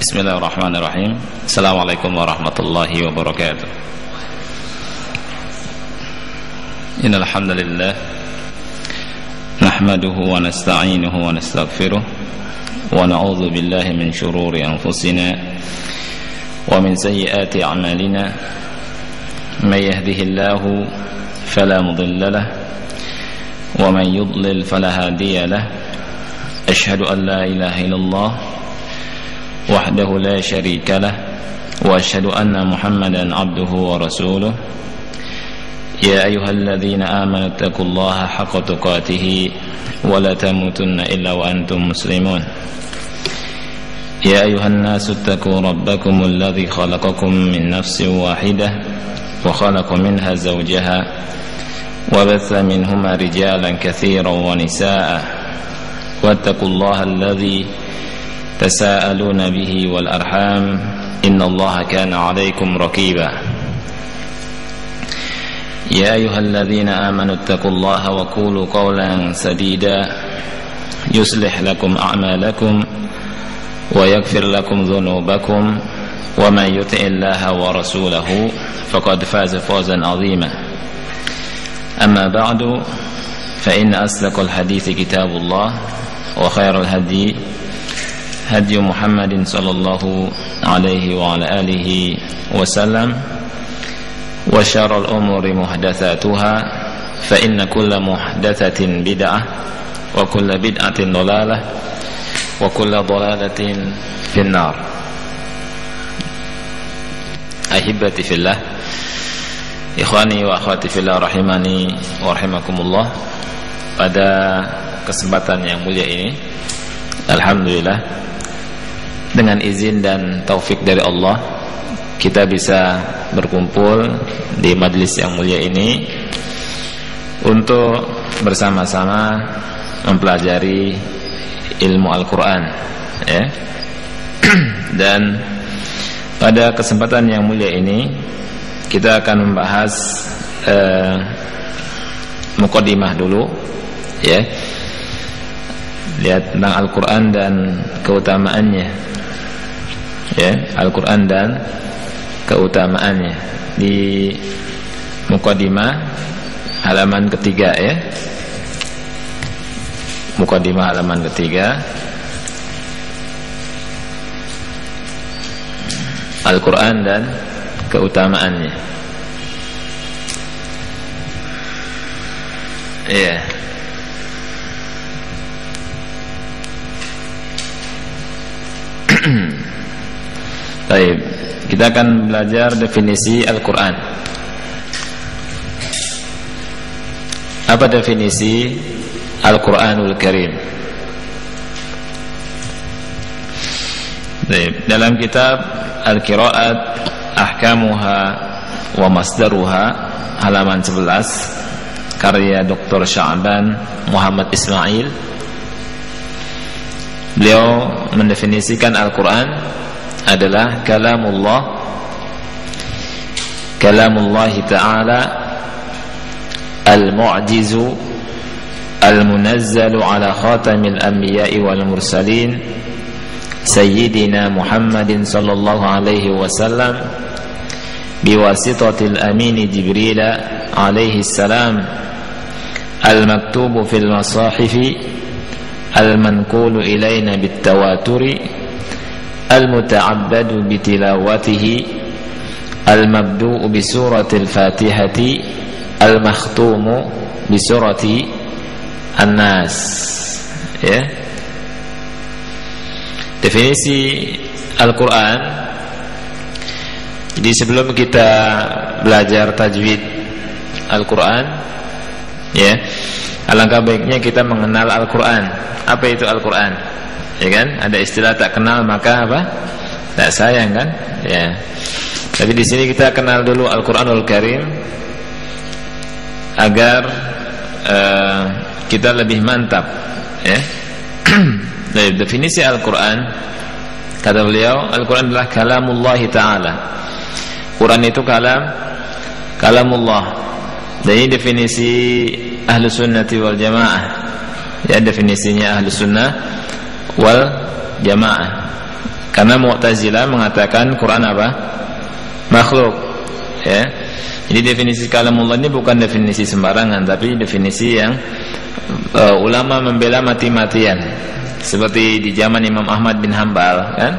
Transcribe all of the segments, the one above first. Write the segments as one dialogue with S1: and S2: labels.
S1: Bismillahirrahmanirrahim. Assalamualaikum warahmatullahi wabarakatuh. Innal hamdalillah nahmaduhu wa nasta'inuhu wa nastaghfiruh wa na'udzu billahi min shururi anfusina wa min sayyiati a'malina. May yahdihillahu fala mudilla lahu wa man yudlil fala hadiya lahu. Asyhadu an la ilaha illallah wahdahu la syarika lah wa asyhadu anna Muhammadan abduhu wa rasuluh. Ya ayyuhalladzina amanu taqullaha haqqa tuqatih wa la tamutunna illa wa antum muslimun. Ya ayyuhan nasu taqu rabbakumul ladzi khalaqakum min nafsin wahidah wa khalaqa minha zawjaha wa batha minhuma rijalan katsiran wa nisaa'a wattaqullaha alladzi تساءلون به والأرحام إن الله كان عليكم رقيبا يا أيها الذين آمنوا اتقوا الله وقولوا قولا سديدا يصلح لكم أعمالكم ويغفر لكم ذنوبكم ومن يطع الله ورسوله فقد فاز فوزا عظيما أما بعد فإن أصدق الحديث كتاب الله وخير الهدي هدي محمد صلى الله عليه وعلى آله وسلم وشر الأمور محدثاتها فإن كل محدثة بدعة وكل بدعة ضلالة وكل ضلالة في النار. أحبتي في الله إخواني وأخواتي في الله rahimani wa rahimakumullah. Pada kesempatan yang mulia ini, alhamdulillah, dengan izin dan taufik dari Allah, kita bisa berkumpul di majlis yang mulia ini untuk bersama-sama mempelajari ilmu Al-Quran, ya. Dan pada kesempatan yang mulia ini kita akan membahas muqaddimah dulu, ya, lihat tentang Al-Quran dan keutamaannya, ya, Al-Quran dan keutamaannya di muqaddimah halaman ketiga, ya, muqaddimah halaman ketiga, Al-Quran dan keutamaannya, ya. Baik, kita akan belajar definisi Al-Quran. Apa definisi Al-Quranul Karim? Baik, dalam kitab Al-Qiraat Ahkamuha wa Masdaruha halaman 11 karya Dr. Sya'ban Muhammad Ismail, beliau mendefinisikan Al-Quran adalah kalamullah ta'ala al-mu'jizu al-munazzalu ala khatamil anbiya'i wal mursalin sayyidina Muhammadin sallallahu alaihi wasallam biwasitatil amini Jibril alaihi salam al-maktubu fil masahifi al-manqulu ilayna bit-tawaturi al-muta'abbadu bitilawatihi al-mabdu'u bisuratil fatihati al-makhtumu bisurati An-Nas, ya. Definisi Al-Quran. Jadi sebelum kita belajar tajwid Al-Quran, ya, alangkah baiknya kita mengenal Al-Quran. Apa itu Al-Quran? Ya kan? Ada istilah tak kenal maka apa? Tak sayang, kan? Ya. Tapi di sini kita kenal dulu Al-Quranul Karim agar kita lebih mantap, ya. Dari definisi Al-Quran, kata beliau, Al-Quran adalah kalamullah ta'ala. Quran itu kalamullah. Dan ini definisi Ahlus Sunnati wal Jamaah. Ya, definisinya Ahlus Sunnah wal Jamaah. Karena Mu'tazilah mengatakan Quran apa? Makhluk. Ya. Jadi definisi kalamullah ini bukan definisi sembarangan, tapi definisi yang ulama membela mati-matian. Seperti di zaman Imam Ahmad bin Hanbal, kan?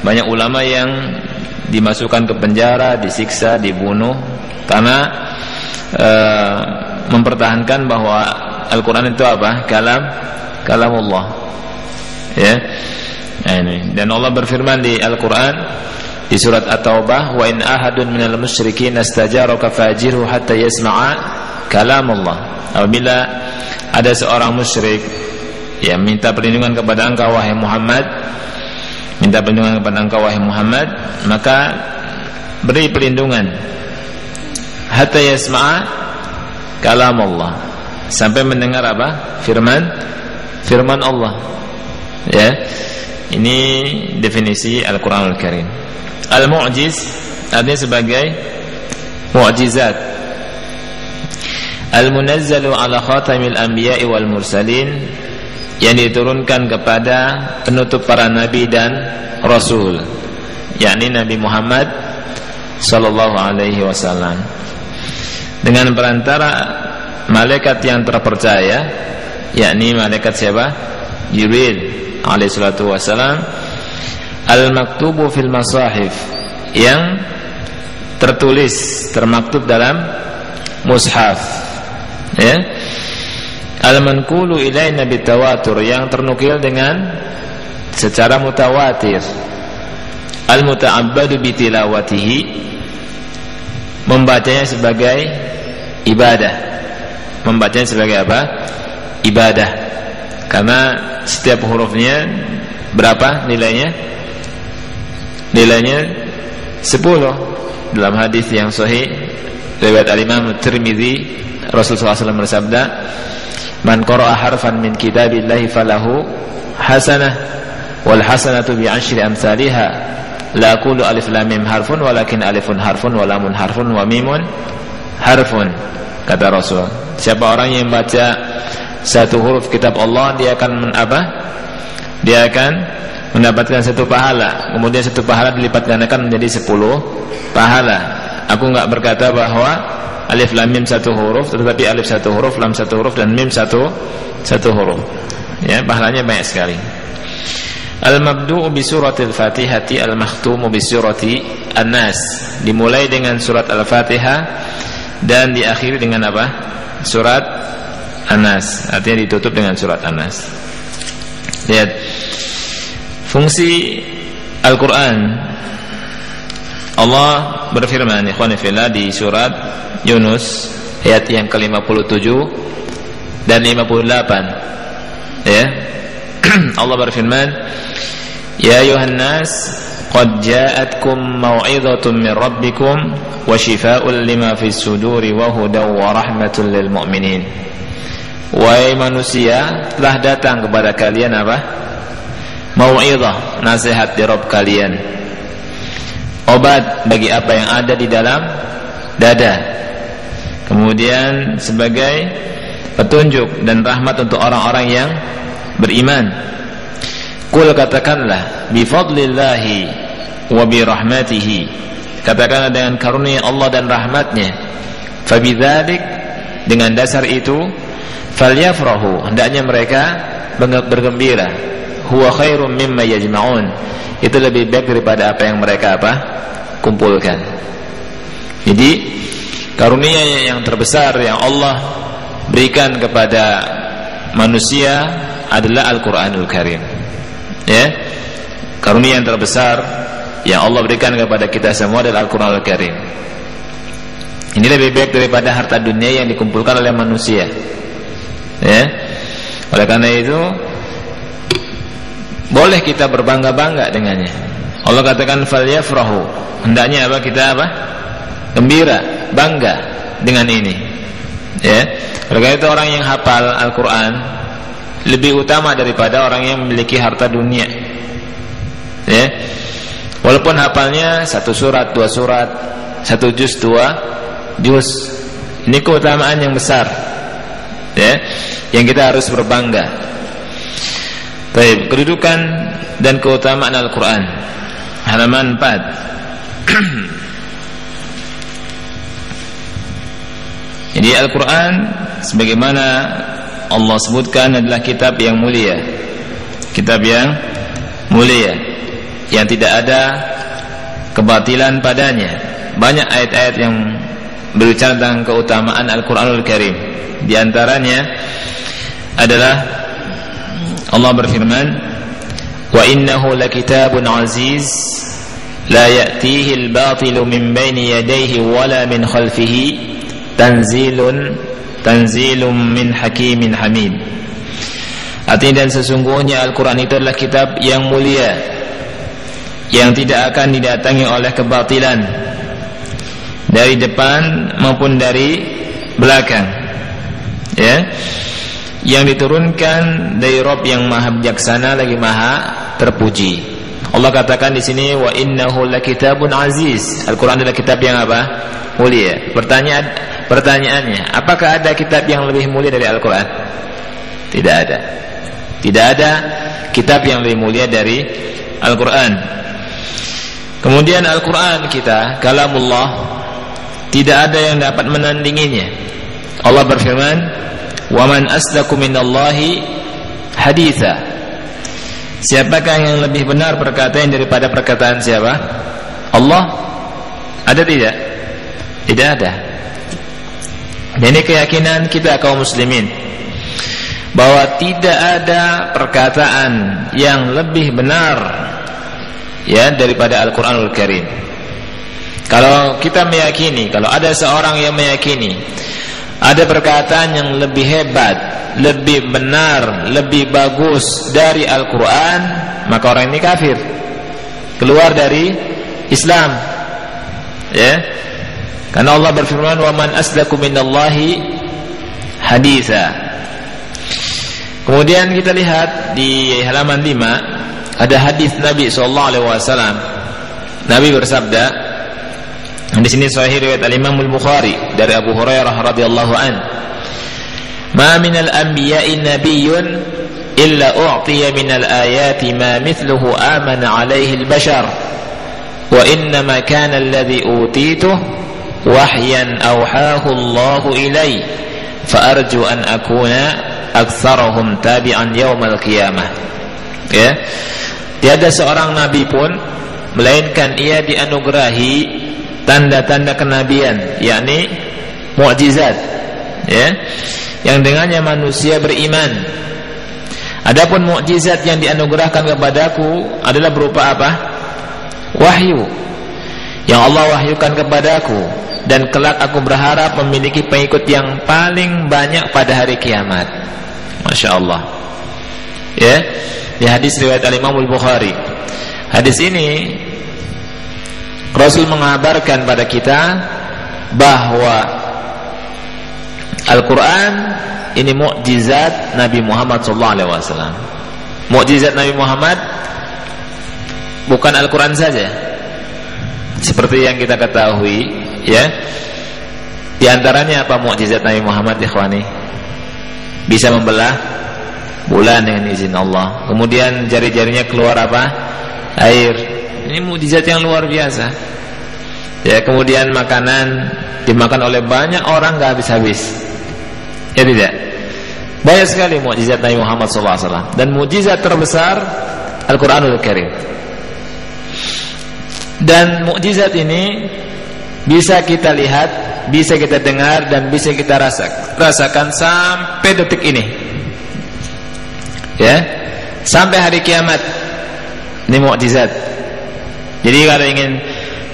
S1: Banyak ulama yang dimasukkan ke penjara, disiksa, dibunuh karena mempertahankan bahwa Al-Quran itu apa? Kalamullah. Ya. Nah, ini. Dan Allah berfirman di Al-Quran di surat At-Taubah, wa in ahadun minal musyrikin astajaraka fajirhu hatta yasma'a kalamullah. Apabila ada seorang musyrik yang minta perlindungan kepada engkau wahai Muhammad, maka beri perlindungan hatta yasma'a kalamullah, sampai mendengar apa? Firman Allah. Ya. Ini definisi Al-Qur'anul Karim. Al-mu'jiz artinya sebagai mu'jizat. Al-munazzalu ala khatamil anbiya'i wal mursalin, yang diturunkan kepada penutup para nabi dan rasul, yakni Nabi Muhammad sallallahu alaihi wasallam, dengan perantara malaikat yang terpercaya, yakni malaikat siapa? Jibril alaihi salatu wasallam. Al-maktubu fil masahif, yang tertulis, termaktub dalam mushaf. Ya. Al-manqulu ilaina bitawatur, yang ternukil dengan secara mutawatir. Al-muta'abbadu bitilawatihi, membacanya sebagai ibadah. Membacanya sebagai apa? Ibadah. Karena setiap hurufnya berapa nilainya? Nilainya 10. Dalam hadis yang sahih riwayat Al-Imam Tirmidzi, Rasulullah SAW bersabda, man qara'a harfan min kitabillahi falahu hasanah wal hasanatu bi asyri amsalha, la aqulu alif lam mim harfun walakin alifun harfun wa lamun harfun wa mimun harfun. Kata Rasul, siapa orang yang baca satu huruf kitab Allah, dia akan dia akan mendapatkan satu pahala, kemudian satu pahala dilipat gandakan menjadi 10 pahala. Aku enggak berkata bahwa alif lam mim satu huruf, tetapi alif satu huruf, lam satu huruf, dan mim satu huruf. Ya, pahalanya banyak sekali. Al-mabdu'u bi suratil Fatihati, al-makhtumu bi surati An-Nas, dimulai dengan surat Al-Fatihah dan diakhiri dengan apa? Surat An-Nas, artinya ditutup dengan surat An-Nas. Lihat fungsi Al-Quran. Allah berfirman, ikhwani fillah, di surat Yunus ayat yang ke-57 dan 58. Ya. Allah berfirman, ya ayuhan nas qad ja'atkum mau'izatun min rabbikum wa shifaa'un lima fis suduri wa hudaw wa rahmatun lil mu'minin. Wahai manusia, telah datang kepada kalian apa? Mau'izah, nasihat dari Rabb kalian, obat bagi apa yang ada di dalam dada, kemudian sebagai petunjuk dan rahmat untuk orang-orang yang beriman. Qul, katakanlah, bi fadlillahi wa bi rahmatihi, katakanlah dengan karunia Allah dan rahmatnya. Fa bidzalik, dengan dasar itu, falyafrahu, hendaknya mereka bergembira. Huwa khairum mimma yajma'un, itu lebih baik daripada apa yang mereka kumpulkan. Jadi karunia yang terbesar yang Allah berikan kepada manusia adalah Al-Qur'anul Karim. Ya. Karunia yang terbesar yang Allah berikan kepada kita semua adalah Al-Qur'anul Karim. Ini lebih baik daripada harta dunia yang dikumpulkan oleh manusia. Ya. Oleh karena itu boleh kita berbangga-bangga dengannya. Allah katakan falyafrahu, hendaknya kita gembira, bangga dengan ini. Ya. Oleh karena itu orang yang hafal Al-Qur'an lebih utama daripada orang yang memiliki harta dunia. Ya. Walaupun hafalnya 1 surat, 2 surat, 1 juz, 2 juz, ini keutamaan yang besar. Ya. Yang kita harus berbangga. Baik, kedudukan dan keutamaan Al-Quran. halaman 4. Jadi Al-Quran sebagaimana Allah sebutkan adalah kitab yang mulia, kitab yang mulia, yang tidak ada kebatilan padanya. Banyak ayat-ayat yang berbicara tentang keutamaan Al-Quranul Karim. Di antaranya adalah Allah berfirman, wa innahu lakitabun aziz la ya'tihi al-batilu min baini yadayhi wala min khalfihi tanzilun min hakimin hamid. Artinya, dan sesungguhnya Al-Quran itu adalah kitab yang mulia, yang tidak akan didatangi oleh kebatilan dari depan maupun dari belakang, ya, yang diturunkan dari Rabb yang maha bijaksana lagi maha terpuji. Allah katakan di sini, wa innahu lakitabun aziz. Al-Quran adalah kitab yang apa? Mulia. Pertanyaannya, apakah ada kitab yang lebih mulia dari Al-Quran? Tidak ada. Tidak ada kitab yang lebih mulia dari Al-Quran. Kemudian Al-Quran kita, kalamullah, tidak ada yang dapat menandinginya. Allah berfirman, wa man asdaqu minallahi haditha. Siapakah yang lebih benar perkataan daripada perkataan siapa? Allah. Ada tidak? Tidak ada. Dan ini keyakinan kita kaum muslimin, bahwa tidak ada perkataan yang lebih benar, ya, daripada Al-Quranul Karim. Kalau kita meyakini, kalau ada seorang yang meyakini ada perkataan yang lebih hebat, lebih benar, lebih bagus dari Al-Quran, maka orang ini kafir, keluar dari Islam, ya. Karena Allah berfirman, wa man asdaqu minallahi haditha. Kemudian kita lihat di halaman 5 ada hadis Nabi SAW. Nabi bersabda, di sini sahih riwayat Al-Imam Al-Bukhari dari Abu Hurairah radhiyallahu an, ma minal anbiya'i nabiyyun illa u'tiya minal ayati ma mithluhu amana alaihi al-bashar wa innama kana alladhi utituhu wahyan awhahu Allahu ilai fa arju an akuna aktsarahum tabi'an yaumal qiyamah. Ya, tiada seorang nabi pun melainkan ia dianugerahi tanda-tanda kenabian, yakni mukjizat, ya, yang dengannya manusia beriman. Adapun mukjizat yang dianugerahkan kepadaku adalah berupa apa? Wahyu yang Allah wahyukan kepadaku, dan kelak aku berharap memiliki pengikut yang paling banyak pada hari kiamat. Masya Allah. Ya, di hadis riwayat Al-Imam Al-Bukhari. Hadis ini Rasul mengabarkan pada kita bahwa Al-Quran ini mukjizat Nabi Muhammad SAW. Mukjizat Nabi Muhammad bukan Al-Quran saja, seperti yang kita ketahui, ya. Di antaranya apa mukjizat Nabi Muhammad, ikhwani? Bisa membelah bulan dengan izin Allah. Kemudian jari-jarinya keluar apa? Air. Ini mukjizat yang luar biasa. Ya, kemudian makanan dimakan oleh banyak orang enggak habis-habis. Ya tidak? Banyak sekali mukjizat Nabi Muhammad SAW. Dan mukjizat terbesar Al-Quranul Karim. Dan mukjizat ini bisa kita lihat, bisa kita dengar, dan bisa kita rasakan sampai detik ini, ya, sampai hari kiamat. Ini mukjizat. Jadi kalau ingin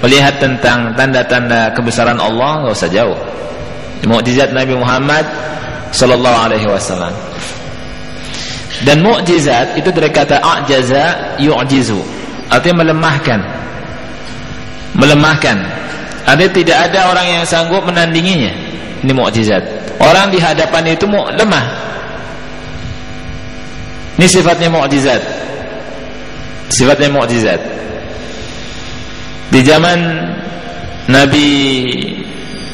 S1: melihat tentang tanda-tanda kebesaran Allah, nggak usah jauh. Mukjizat Nabi Muhammad Sallallahu Alaihi Wasallam. Dan mukjizat itu dari kata a'jaza yu'jizu, artinya melemahkan. Melemahkan. Ada tidak ada orang yang sanggup menandinginya. Ini mukjizat. Orang di hadapan itu lemah. Ini sifatnya mukjizat. Sifatnya mukjizat. Di zaman Nabi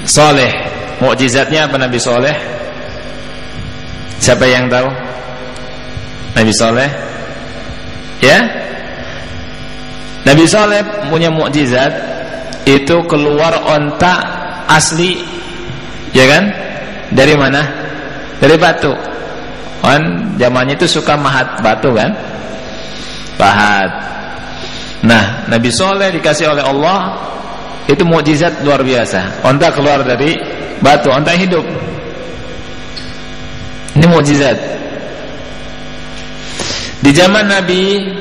S1: Saleh, mukjizatnya apa Nabi Saleh? Siapa yang tahu? Nabi Saleh? Ya? Nabi Saleh punya mukjizat itu keluar onta asli, ya kan? Dari mana? Dari batu. Kan zamannya itu suka mahat batu kan? Pahat. Nah, Nabi Saleh dikasih oleh Allah itu mukjizat luar biasa. Onta keluar dari batu, onta hidup. Ini mukjizat. Di zaman Nabi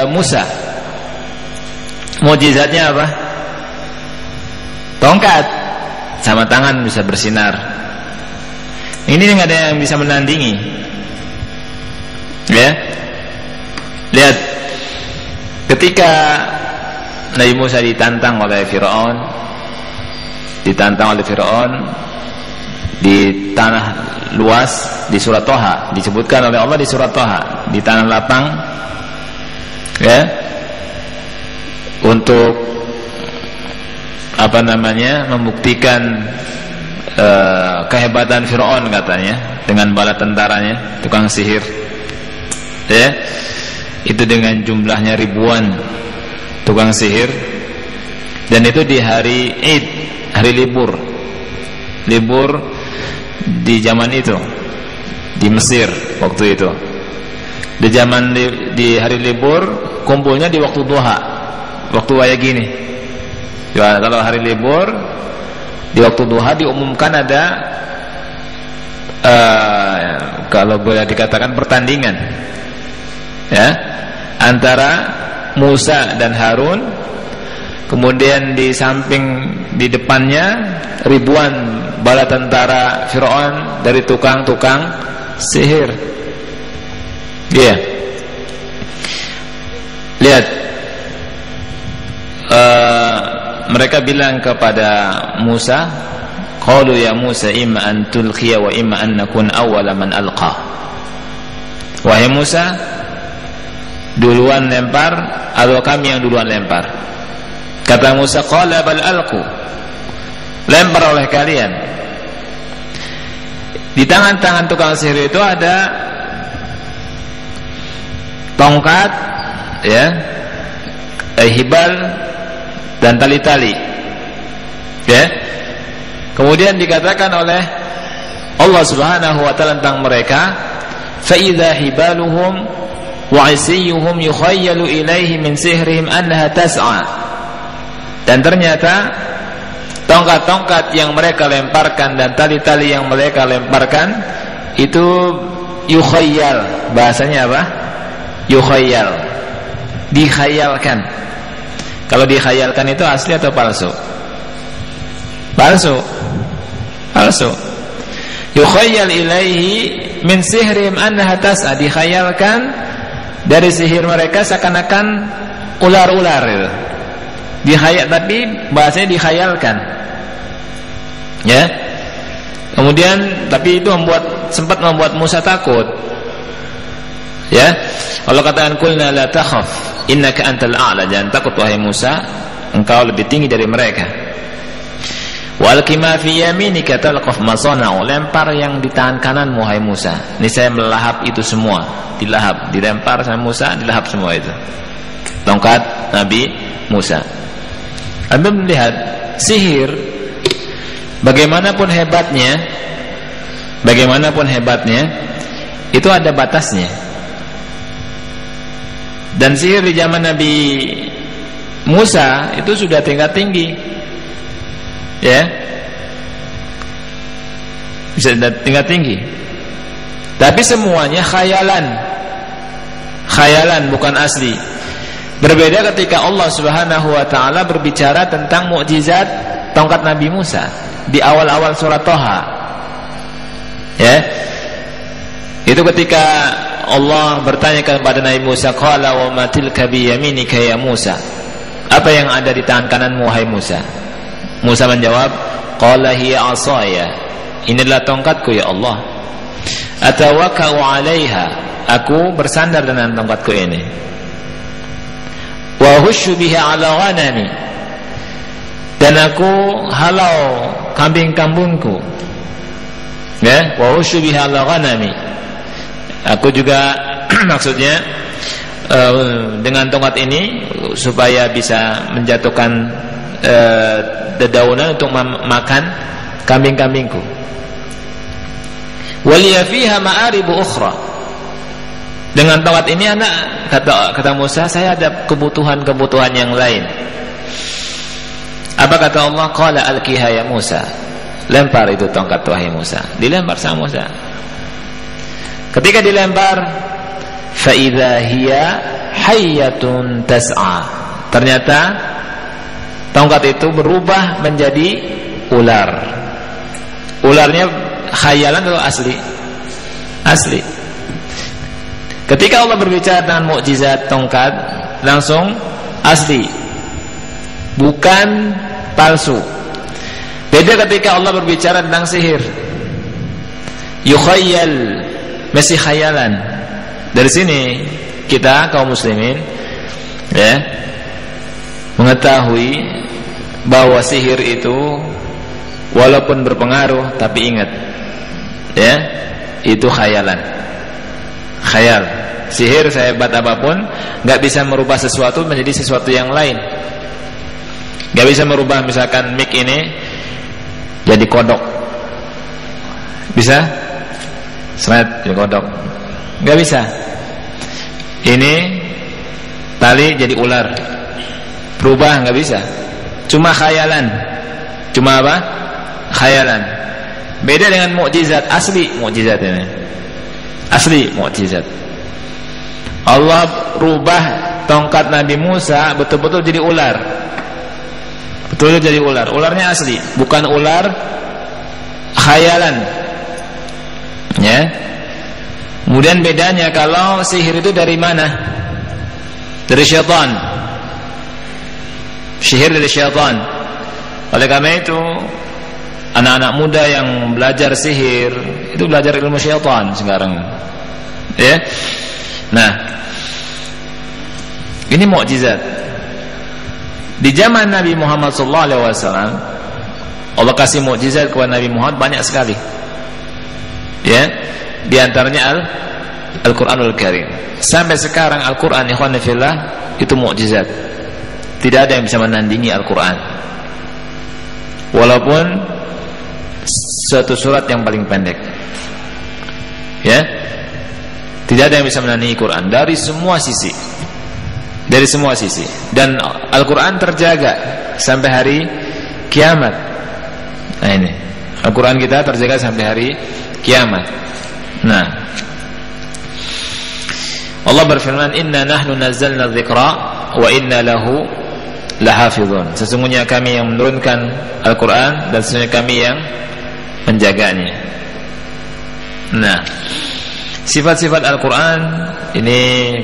S1: Musa, mukjizatnya apa? Tongkat sama tangan bisa bersinar. Ini nggak ada yang bisa menandingi. Ya, lihat ketika Nabi Musa ditantang oleh Firaun, di tanah luas, di surat Toha disebutkan oleh Allah, di surat Toha, di tanah lapang, ya, untuk membuktikan kehebatan Firaun katanya dengan bala tentaranya, tukang sihir, ya, itu dengan jumlahnya ribuan tukang sihir, dan itu di hari Id, hari libur di zaman itu di Mesir waktu itu. Di hari libur kumpulnya di waktu duha, waktu kayak gini. Ya, kalau hari libur di waktu duha diumumkan ada kalau boleh dikatakan pertandingan, ya, antara Musa dan Harun. Kemudian di samping, di depannya ribuan bala tentara Firaun dari tukang-tukang sihir. Iya. Lihat, mereka bilang kepada Musa, qalu ya Musa imma an tulqiya wa imma an nakun awwala man alqa. Wahai Musa, duluan lempar atau kami yang duluan lempar? Kata Musa, qala bal alqu, lempar oleh kalian. Di tangan-tangan tukang sihir itu ada tongkat, ya, hibal dan tali-tali, ya. Kemudian dikatakan oleh Allah Subhanahu wa ta'ala tentang mereka, fa idza hibaluhum wa isiyuhum yukhayyalu ilaihi min sihrihim annaha tas'a. Dan ternyata tongkat-tongkat yang mereka lemparkan dan tali-tali yang mereka lemparkan itu yukhayyal. Bahasanya apa? Yukhayyal, dikhayalkan. Kalau dikhayalkan itu asli atau palsu? Palsu. Yukhayyal ilaihi min sihrihim annaha tas'a, dikhayalkan dari sihir mereka seakan-akan ular-ular itu. Dikhayal, tapi bahasanya dikhayalkan, ya. Kemudian tapi itu sempat membuat Musa takut, ya. Allah katakan qulna la takhaf innaka antal a'la, jangan takut wahai Musa, engkau lebih tinggi dari mereka. Walqi ma fi yaminika talqaf ma sana'u, lempar yang di tangan kananmu wahai Musa, ini saya melahap itu semua. Dilahap, dilempar sama Musa, dilahap semua itu tongkat Nabi Musa. Anda melihat sihir bagaimanapun hebatnya itu ada batasnya. Dan sihir di zaman Nabi Musa itu sudah tingkat tinggi, ya, bisa tingkat tinggi. Tapi semuanya khayalan bukan asli. Berbeda ketika Allah Subhanahu wa ta'ala berbicara tentang mukjizat tongkat Nabi Musa di awal-awal surat Toha, ya. Itu ketika Allah bertanya kepada Nabi Musa, qala wa ma tilka bi yaminika ya Musa, apa yang ada di tangan kananmu wahai Musa? Musa menjawab, qala hiya asaya, inilah tongkatku ya Allah, atawakkau 'alaiha, aku bersandar dengan tongkatku ini, wa husyu biha 'ala ghanami, dan aku halau kambing-kambingku, ya, wa husyu biha 'ala ghanami, aku juga maksudnya dengan tongkat ini supaya bisa menjatuhkan dedaunan untuk makan kambing-kambingku. Waliya fiha ma'aribu ukhra. Dengan tongkat ini anak kata Musa, saya ada kebutuhan yang lain. Apa kata Allah? Qala alqiha ya Musa. Lempar itu tongkat wahai Musa. Dilempar sama Musa. Ketika dilempar, fa idza hiya hayyatun tas'a. Ternyata tongkat itu berubah menjadi ular. Ularnya khayalan atau asli? Asli. Ketika Allah berbicara dengan mukjizat tongkat, langsung asli, bukan palsu. Beda ketika Allah berbicara tentang sihir, yukhayyal, masih khayalan. Dari sini kita kaum muslimin ya mengetahui bahwa sihir itu walaupun berpengaruh, tapi ingat ya, itu khayalan. Khayal. Sihir sehebat apapun gak bisa merubah sesuatu menjadi sesuatu yang lain. Gak bisa merubah misalkan mic ini jadi kodok. Bisa? Seret jadi kodok. Gak bisa. Ini tali jadi ular. Berubah gak bisa. Cuma khayalan. Cuma apa? Khayalan. Beda dengan mukjizat, asli mukjizat ini. Asli mukjizat. Allah rubah tongkat Nabi Musa betul-betul jadi ular. Betul-betul jadi ular. Ularnya asli, bukan ular khayalan. Ya. Kemudian bedanya kalau sihir itu dari mana? Dari syaitan. Sihir dari syaitan. Oleh karena itu anak-anak muda yang belajar sihir itu belajar ilmu syaitan sekarang. Ya. Nah, ini mukjizat. Di zaman Nabi Muhammad SAW, Allah kasih mukjizat kepada Nabi Muhammad banyak sekali. Ya, di antaranya Al-Qur'anul Karim. Sampai sekarang Al-Qur'an ikhwan fillah itu mukjizat. Tidak ada yang bisa menandingi Al-Qur'an. Walaupun suatu surat yang paling pendek. Ya. Tidak ada yang bisa menandingi Quran dari semua sisi. Dari semua sisi. Dan Al-Quran terjaga sampai hari kiamat. Nah ini, Al-Quran kita terjaga sampai hari kiamat. Nah, Allah berfirman, Inna nahnu nazzalna dzikra wa inna lahu lahafizun. Sesungguhnya kami yang menurunkan Al-Quran dan sesungguhnya kami yang menjaganya. Nah, sifat-sifat Al-Quran ini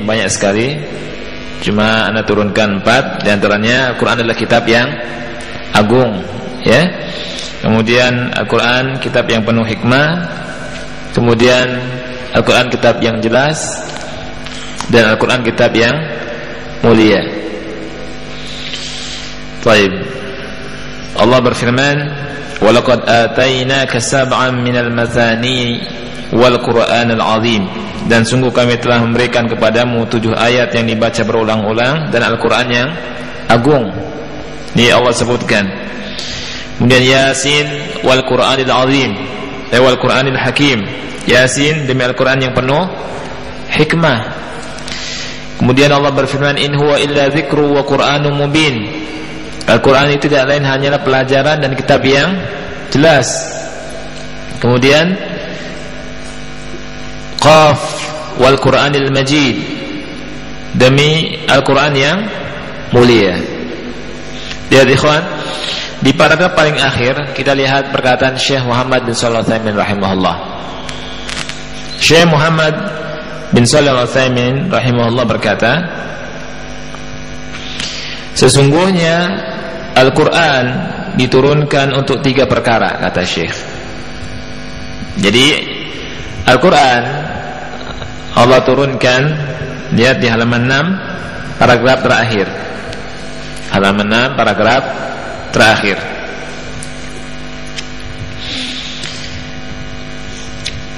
S1: banyak sekali. Cuma anda turunkan 4. Di antaranya Al-Quran adalah kitab yang agung, ya. Kemudian Al-Quran kitab yang penuh hikmah. Kemudian Al-Quran kitab yang jelas. Dan Al-Quran kitab yang mulia. Baik. Allah berfirman, "Walaqad atainaka sab'an minal mathani wal Qur'anil 'azim." Dan sungguh kami telah memberikan kepadamu 7 ayat yang dibaca berulang-ulang dan Al-Qur'an yang agung. Ini Allah sebutkan. Kemudian Yasin wal Qur'anil 'azim, wal Qur'anil hakim. Yasin demi Al-Qur'an yang penuh hikmah. Kemudian Allah berfirman, "In huwa illa dzikru wa Qur'anun mubin." Al-Qur'an itu tidak lain hanyalah pelajaran dan kitab yang jelas. Kemudian Qaf wal Qur'anil Majid, demi Al-Qur'an yang mulia. Lihat ikhwan, di paragraf paling akhir kita lihat perkataan Syekh Muhammad bin Shalih Al-Utsaimin rahimahullah. Syekh Muhammad bin Shalih Al-Utsaimin rahimahullah berkata, sesungguhnya Al-Qur'an diturunkan untuk 3 perkara, kata Syekh. Jadi Al-Qur'an Allah turunkan, lihat di halaman 6 paragraf terakhir. Halaman 6 paragraf terakhir.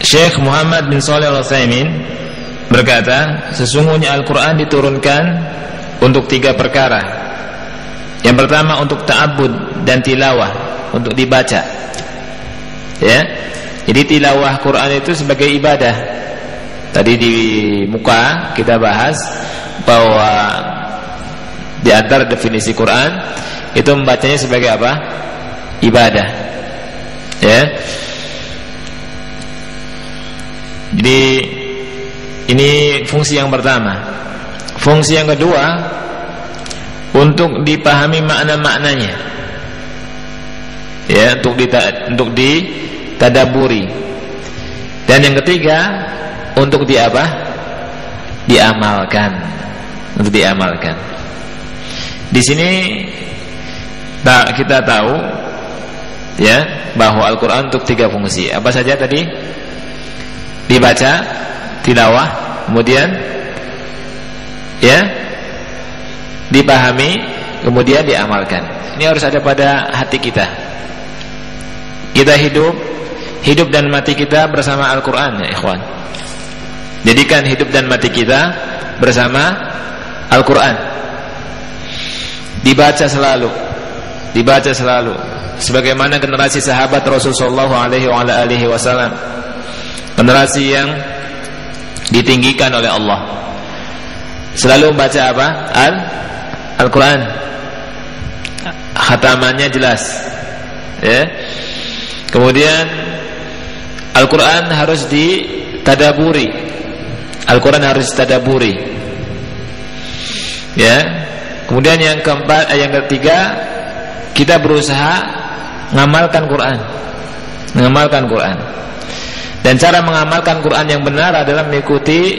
S1: Syekh Muhammad bin Shalih Al-Utsaimin berkata, sesungguhnya Al-Quran diturunkan untuk 3 perkara. Yang pertama untuk ta'abbud dan tilawah, untuk dibaca. Ya. Jadi tilawah Quran itu sebagai ibadah. Tadi di muka kita bahas bahwa di antara definisi Quran itu membacanya sebagai apa? Ibadah. Ya. Jadi ini fungsi yang pertama. Fungsi yang kedua untuk dipahami makna-maknanya. Ya, untuk ditadaburi. Dan yang ketiga untuk diamalkan. Untuk diamalkan. Di sini kita tahu ya bahwa Al-Quran untuk 3 fungsi. Apa saja tadi? Dibaca, tilawah, kemudian ya dipahami, kemudian diamalkan. Ini harus ada pada hati kita. Kita hidup dan mati kita bersama Al-Quran, ya ikhwan. Jadikan hidup dan mati kita bersama Al-Quran. Dibaca selalu, sebagaimana generasi sahabat Rasulullah SAW, generasi yang ditinggikan oleh Allah, selalu membaca apa? Al-Quran. Khatamannya jelas, ya. Kemudian Al-Quran harus ditadaburi. Al-Quran harus ditadaburi, ya. Kemudian yang ketiga, kita berusaha mengamalkan Quran. Dan cara mengamalkan Quran yang benar adalah mengikuti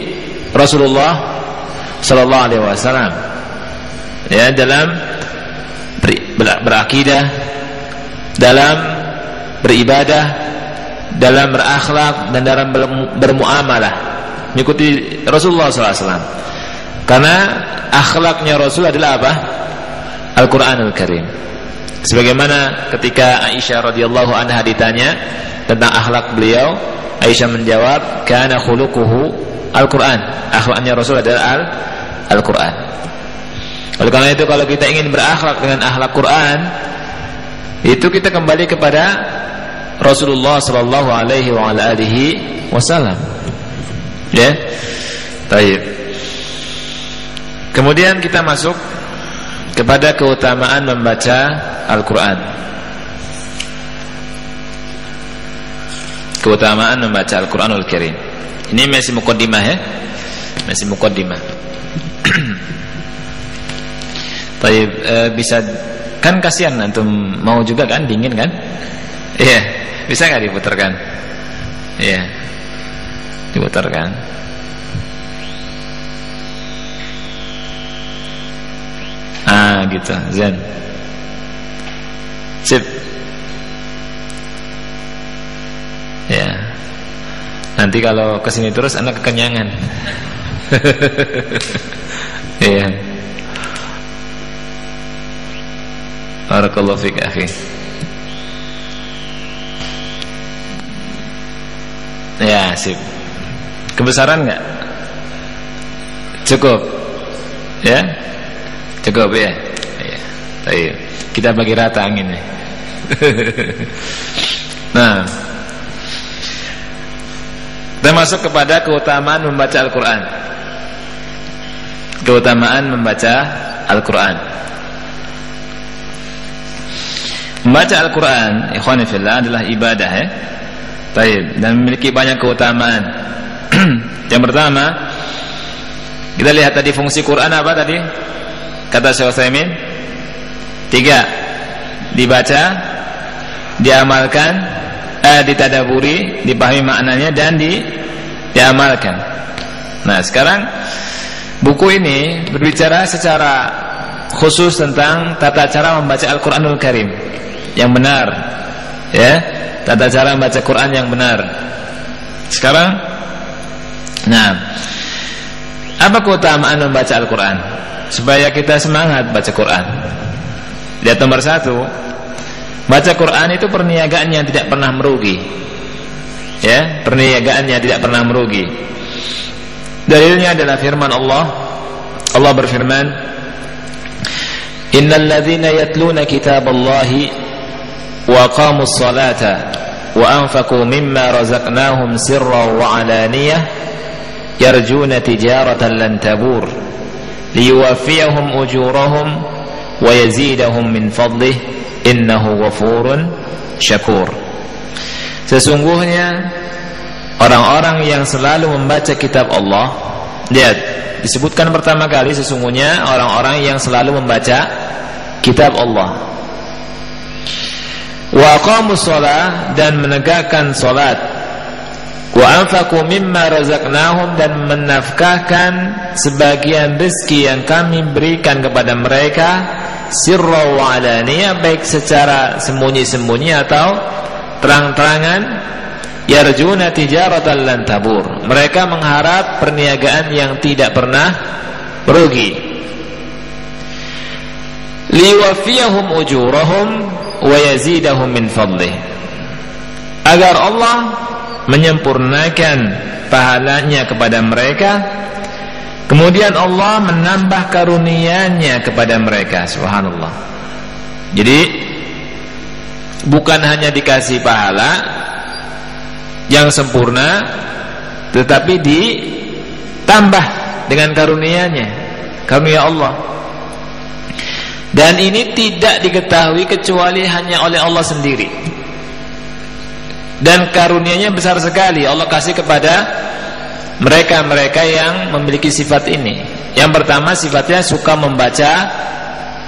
S1: Rasulullah sallallahu alaihi wasallam. Ya, dalam berakidah, dalam beribadah, dalam berakhlak, dan dalam bermuamalah. Mengikuti Rasulullah sallallahu alaihi wasallam. Karena akhlaknya Rasul adalah apa? Al-Qur'anul Karim. Sebagaimana ketika Aisyah radhiyallahu anha ditanya tentang akhlak beliau, Aisyah menjawab, kana khuluquhu Al-Quran. Akhlaknya Rasul adalah Al-Quran. Oleh karena itu, kalau kita ingin berakhlak dengan akhlak Quran, itu kita kembali kepada Rasulullah sallallahu alaihi wasallam. Ya. Baik. Kemudian kita masuk kepada keutamaan membaca Al-Quran. Keutamaan membaca Al-Quranul Karim. Ini masih muqaddimah, ya. Masih muqaddimah. Baik, bisa kan, kasihan antum mau juga kan, dingin kan? Iya, bisa enggak diputarkan? Iya. Diputarkan. Gitu, Zen. Sip. Ya. Nanti kalau kesini terus anak kekenyangan. Iya. Barakallahu fik, akhi. Ya, sip. Kebesaran enggak? Cukup. Ya? Cukup, ya? Ya. Baik. Kita bagi rata anginnya. Nah, kita masuk kepada keutamaan membaca Al-Quran. Keutamaan membaca Al-Quran. Membaca Al-Quran, ikhwani fillah, adalah ibadah, ya. Baik, dan memiliki banyak keutamaan. Yang pertama, kita lihat tadi fungsi Quran apa tadi? Kata Syekh Utsaimin, 3: dibaca, diamalkan, ditadaburi, dipahami maknanya, dan diamalkan. Nah, sekarang buku ini berbicara secara khusus tentang tata cara membaca Al-Quranul Karim yang benar, ya, tata cara membaca Quran yang benar. Sekarang, nah, apa keutamaan membaca Al-Quran supaya kita semangat baca Quran? Lihat nomor 1, baca Quran itu perniagaan yang tidak pernah merugi, ya, perniagaan yang tidak pernah merugi. Dalilnya adalah firman Allah. Allah berfirman, innal ladzina yatluna kitaballahi wa aqamus salata wa anfaqu mimma razaqnahum sirran wa alaniyah yarjuna tijaratan lan tabur liyuwaffiyahum ujurahum wa yazidahum min fadlih innahu ghafurun syakur. Sesungguhnya orang-orang yang selalu membaca kitab Allah, lihat, disebutkan pertama kali sesungguhnya orang-orang yang selalu membaca kitab Allah. Wa aqamus shalah, dan menegakkan salat. Wa anfaqu mimma razaqnahum, dan menafkahkan sebagian rezeki yang kami berikan kepada mereka, sirra wa alaniyah, baik secara sembunyi-sembunyi atau terang-terangan. Yarjuna tijaratan lan tabur, mereka mengharap perniagaan yang tidak pernah merugi. Liwafiyahum ujurahum wa yazidahum min fadlih, agar Allah menyempurnakan pahalanya kepada mereka, kemudian Allah menambah karunia-Nya kepada mereka. Subhanallah. Jadi bukan hanya dikasih pahala yang sempurna, tetapi ditambah dengan karunia-Nya, karunia Allah. Dan ini tidak diketahui kecuali hanya oleh Allah sendiri. Dan karunia-Nya besar sekali Allah kasih kepada mereka-mereka yang memiliki sifat ini. Yang pertama, sifatnya suka membaca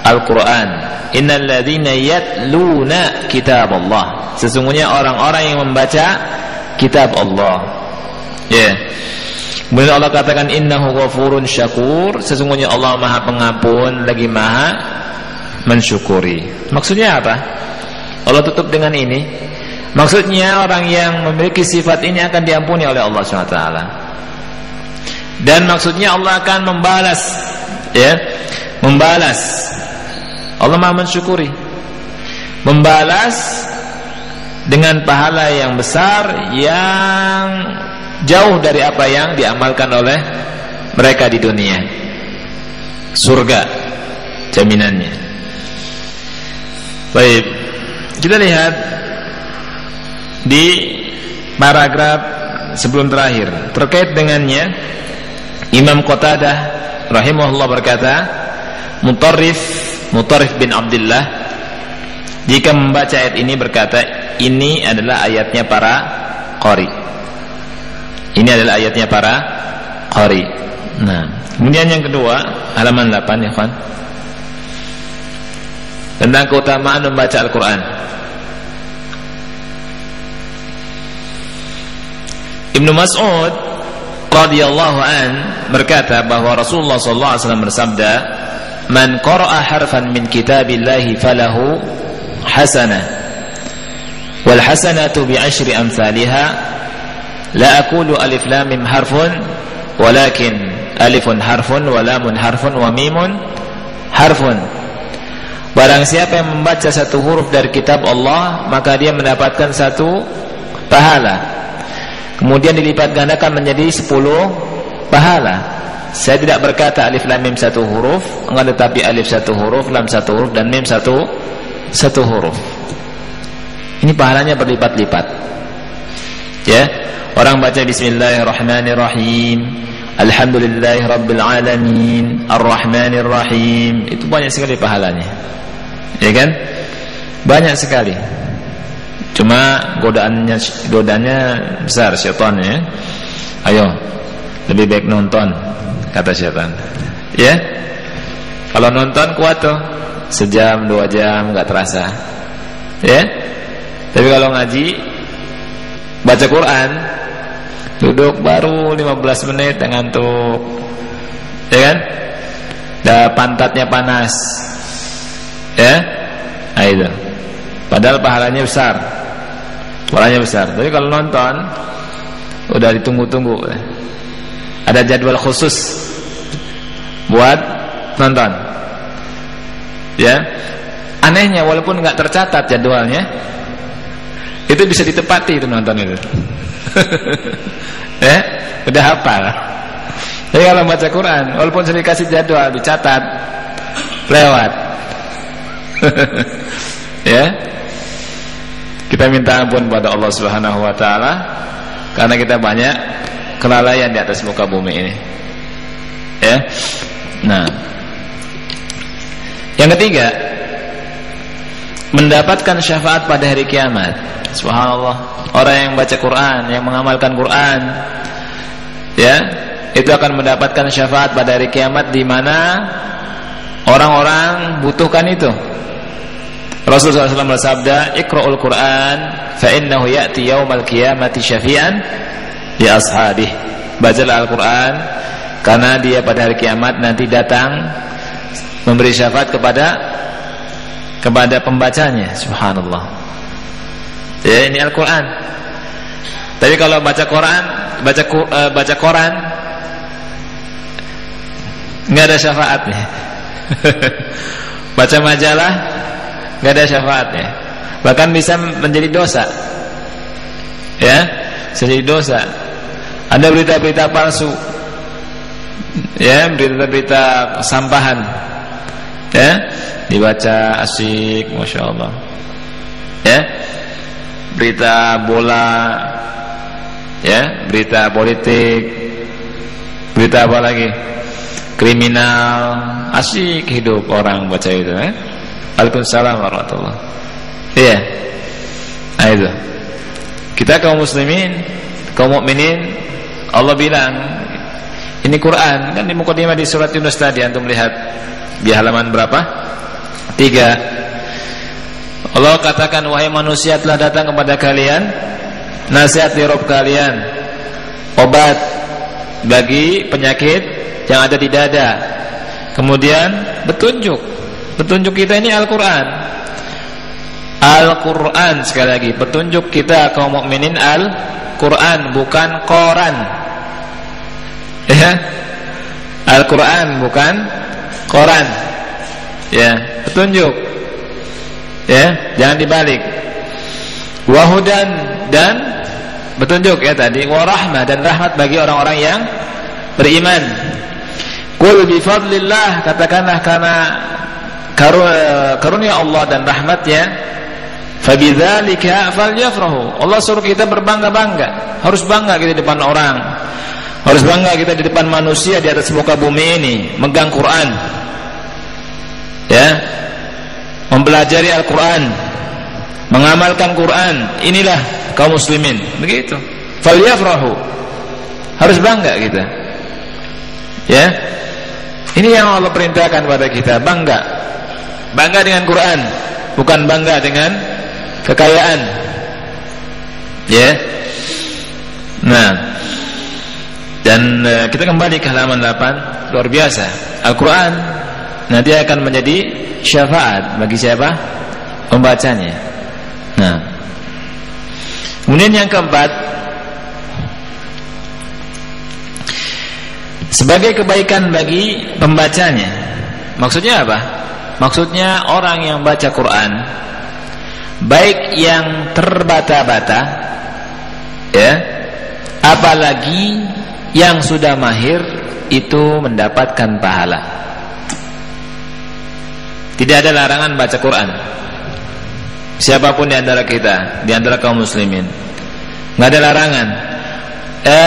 S1: Al-Quran. Innal ladzina yatluna kitab Allah, sesungguhnya orang-orang yang membaca kitab Allah. Ya. Kemudian Allah katakan innahu ghafurun syakur, sesungguhnya Allah Maha Pengampun lagi Maha mensyukuri. Maksudnya apa? Allah tutup dengan ini. Maksudnya orang yang memiliki sifat ini akan diampuni oleh Allah SWT. Dan maksudnya Allah akan membalas, ya, membalas. Allah Maha mensyukuri, membalas dengan pahala yang besar yang jauh dari apa yang diamalkan oleh mereka di dunia. Surga jaminannya. Baik, kita lihat di paragraf sebelum terakhir. Terkait dengannya, Imam Qatadah rahimahullah berkata, Mutarrif bin Abdullah jika membaca ayat ini berkata, ini adalah ayatnya para qari. Ini adalah ayatnya para qari. Nah, kemudian yang kedua, halaman 8 ya kawan, tentang keutamaan membaca Al-Quran. Ibnu Mas'ud radhiyallahu an berkata bahwa Rasulullah sallallahu alaihi wasallam bersabda, "Man qara'a harfan min kitabillahi falahu hasanah wal hasanatu bi asyri amsalha la aqulu alif lam mim harfun walakin alifun harfun wa lamun harfun wa mimun harfun." Barang siapa yang membaca satu huruf dari kitab Allah, maka dia mendapatkan satu pahala, kemudian dilipat gandakan menjadi 10 pahala. Saya tidak berkata alif lam mim satu huruf, enggak, tetapi alif satu huruf, lam satu huruf, dan mim satu huruf. Ini pahalanya berlipat-lipat. Ya, orang baca bismillahirrahmanirrahim, alhamdulillahirabbil alamin, arrahmanirrahim, itu banyak sekali pahalanya. Ya kan? Banyak sekali. Cuma godaannya besar syaitannya. Ayo, lebih baik nonton, kata syaitan. Ya, kalau nonton kuat tuh, sejam 2 jam nggak terasa. Ya, tapi kalau ngaji, baca Quran, duduk baru 15 menit ngantuk. Ya kan? Dah pantatnya panas. Ya, nah itu. Padahal pahalanya besar. Pahalanya besar. Tapi kalau nonton, udah ditunggu-tunggu. Ada jadwal khusus buat nonton. Ya, anehnya walaupun nggak tercatat jadwalnya, itu bisa ditepati itu nonton itu. Udah hafal. Jadi kalau baca Quran, walaupun sudah dikasih jadwal, dicatat, lewat. Ya. Kita minta ampun pada Allah Subhanahu wa taala karena kita banyak kelalaian di atas muka bumi ini. Ya. Nah, yang ketiga, mendapatkan syafaat pada hari kiamat. Subhanallah, orang yang baca Quran, yang mengamalkan Quran, ya, itu akan mendapatkan syafaat pada hari kiamat di mana orang-orang butuhkan itu. Rasulullah SAW bersabda, "Iqra'ul Quran fa innahu ya'ti yaumal qiyamati syafi'an li ashabihi." Bacalah Al-Quran karena dia pada hari kiamat nanti datang memberi syafaat kepada pembacanya. Subhanallah. Ya, ini Al-Quran. Tapi kalau baca koran nggak ada syafaatnya. Baca majalah nggak ada syafaatnya. Bahkan bisa menjadi dosa. Ya, jadi dosa. Ada berita-berita palsu. Ya, berita-berita sampahan. Ya, dibaca asik, masya Allah. Ya, berita bola, ya, berita politik, berita apa lagi? Kriminal, asik hidup orang baca itu. Waalaikumsalam warahmatullah. Iya, nah itu. Kita kaum muslimin, kaum mukminin, Allah bilang, ini Quran kan di mukadimah di surat Yunus tadi, antum lihat di halaman berapa? 3. Allah katakan, wahai manusia, telah datang kepada kalian nasihat dari Rabb kalian, obat bagi penyakit yang ada di dada. Kemudian petunjuk kita ini Al-Quran. Al-Quran, sekali lagi, petunjuk kita kaum mukminin Al-Quran, bukan koran. Ya, Al-Quran bukan koran. Ya, petunjuk. Ya, jangan dibalik. Wahudan, dan petunjuk ya tadi, warahmah, dan rahmat bagi orang-orang yang beriman. Qul bi fadlillah, katakanlah karena karunia Allah dan rahmatnya, fabidzalika falyafrahu. Allah suruh kita berbangga-bangga. Harus bangga kita di depan orang. Harus bangga kita di depan manusia di atas muka bumi ini, megang Quran. Ya. Mempelajari Al-Quran, mengamalkan Quran. Inilah kaum muslimin. Begitu. Falyafrahu. Harus bangga kita. Ya. Ini yang Allah perintahkan kepada kita, bangga. Bangga dengan Quran, bukan bangga dengan kekayaan. Ya. Nah, dan kita kembali ke halaman 8. Luar biasa. Al-Quran nanti akan menjadi syafaat bagi siapa? Pembacanya. Nah, kemudian yang keempat, sebagai kebaikan bagi pembacanya. Maksudnya apa? Maksudnya orang yang baca Quran, baik yang terbata-bata, ya, apalagi yang sudah mahir, itu mendapatkan pahala. Tidak ada larangan baca Quran. Siapapun di antara kita, di antara kaum muslimin, nggak ada larangan.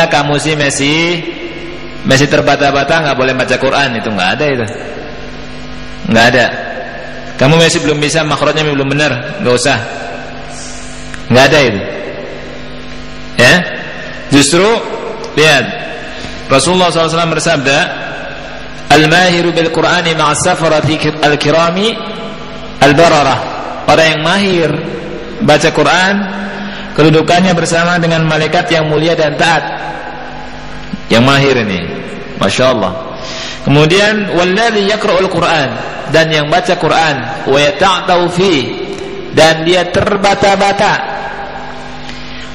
S1: Kamu sih masih terbata-bata, nggak boleh baca Quran, itu nggak ada itu. Nggak ada. Kamu masih belum bisa, makhrajnya belum benar, nggak usah. Nggak ada itu. Ya, justru lihat Rasulullah SAW bersabda, al-mahiru bil Qur'ani ma'as safarati al-kirami al-bararah. Orang yang mahir baca Quran, kedudukannya bersama dengan malaikat yang mulia dan taat. Yang mahir ini, masya Allah. Kemudian walladzi yaqra'ul Qur'an, dan yang baca Quran, wa yata'tau fi, dan dia terbata-bata,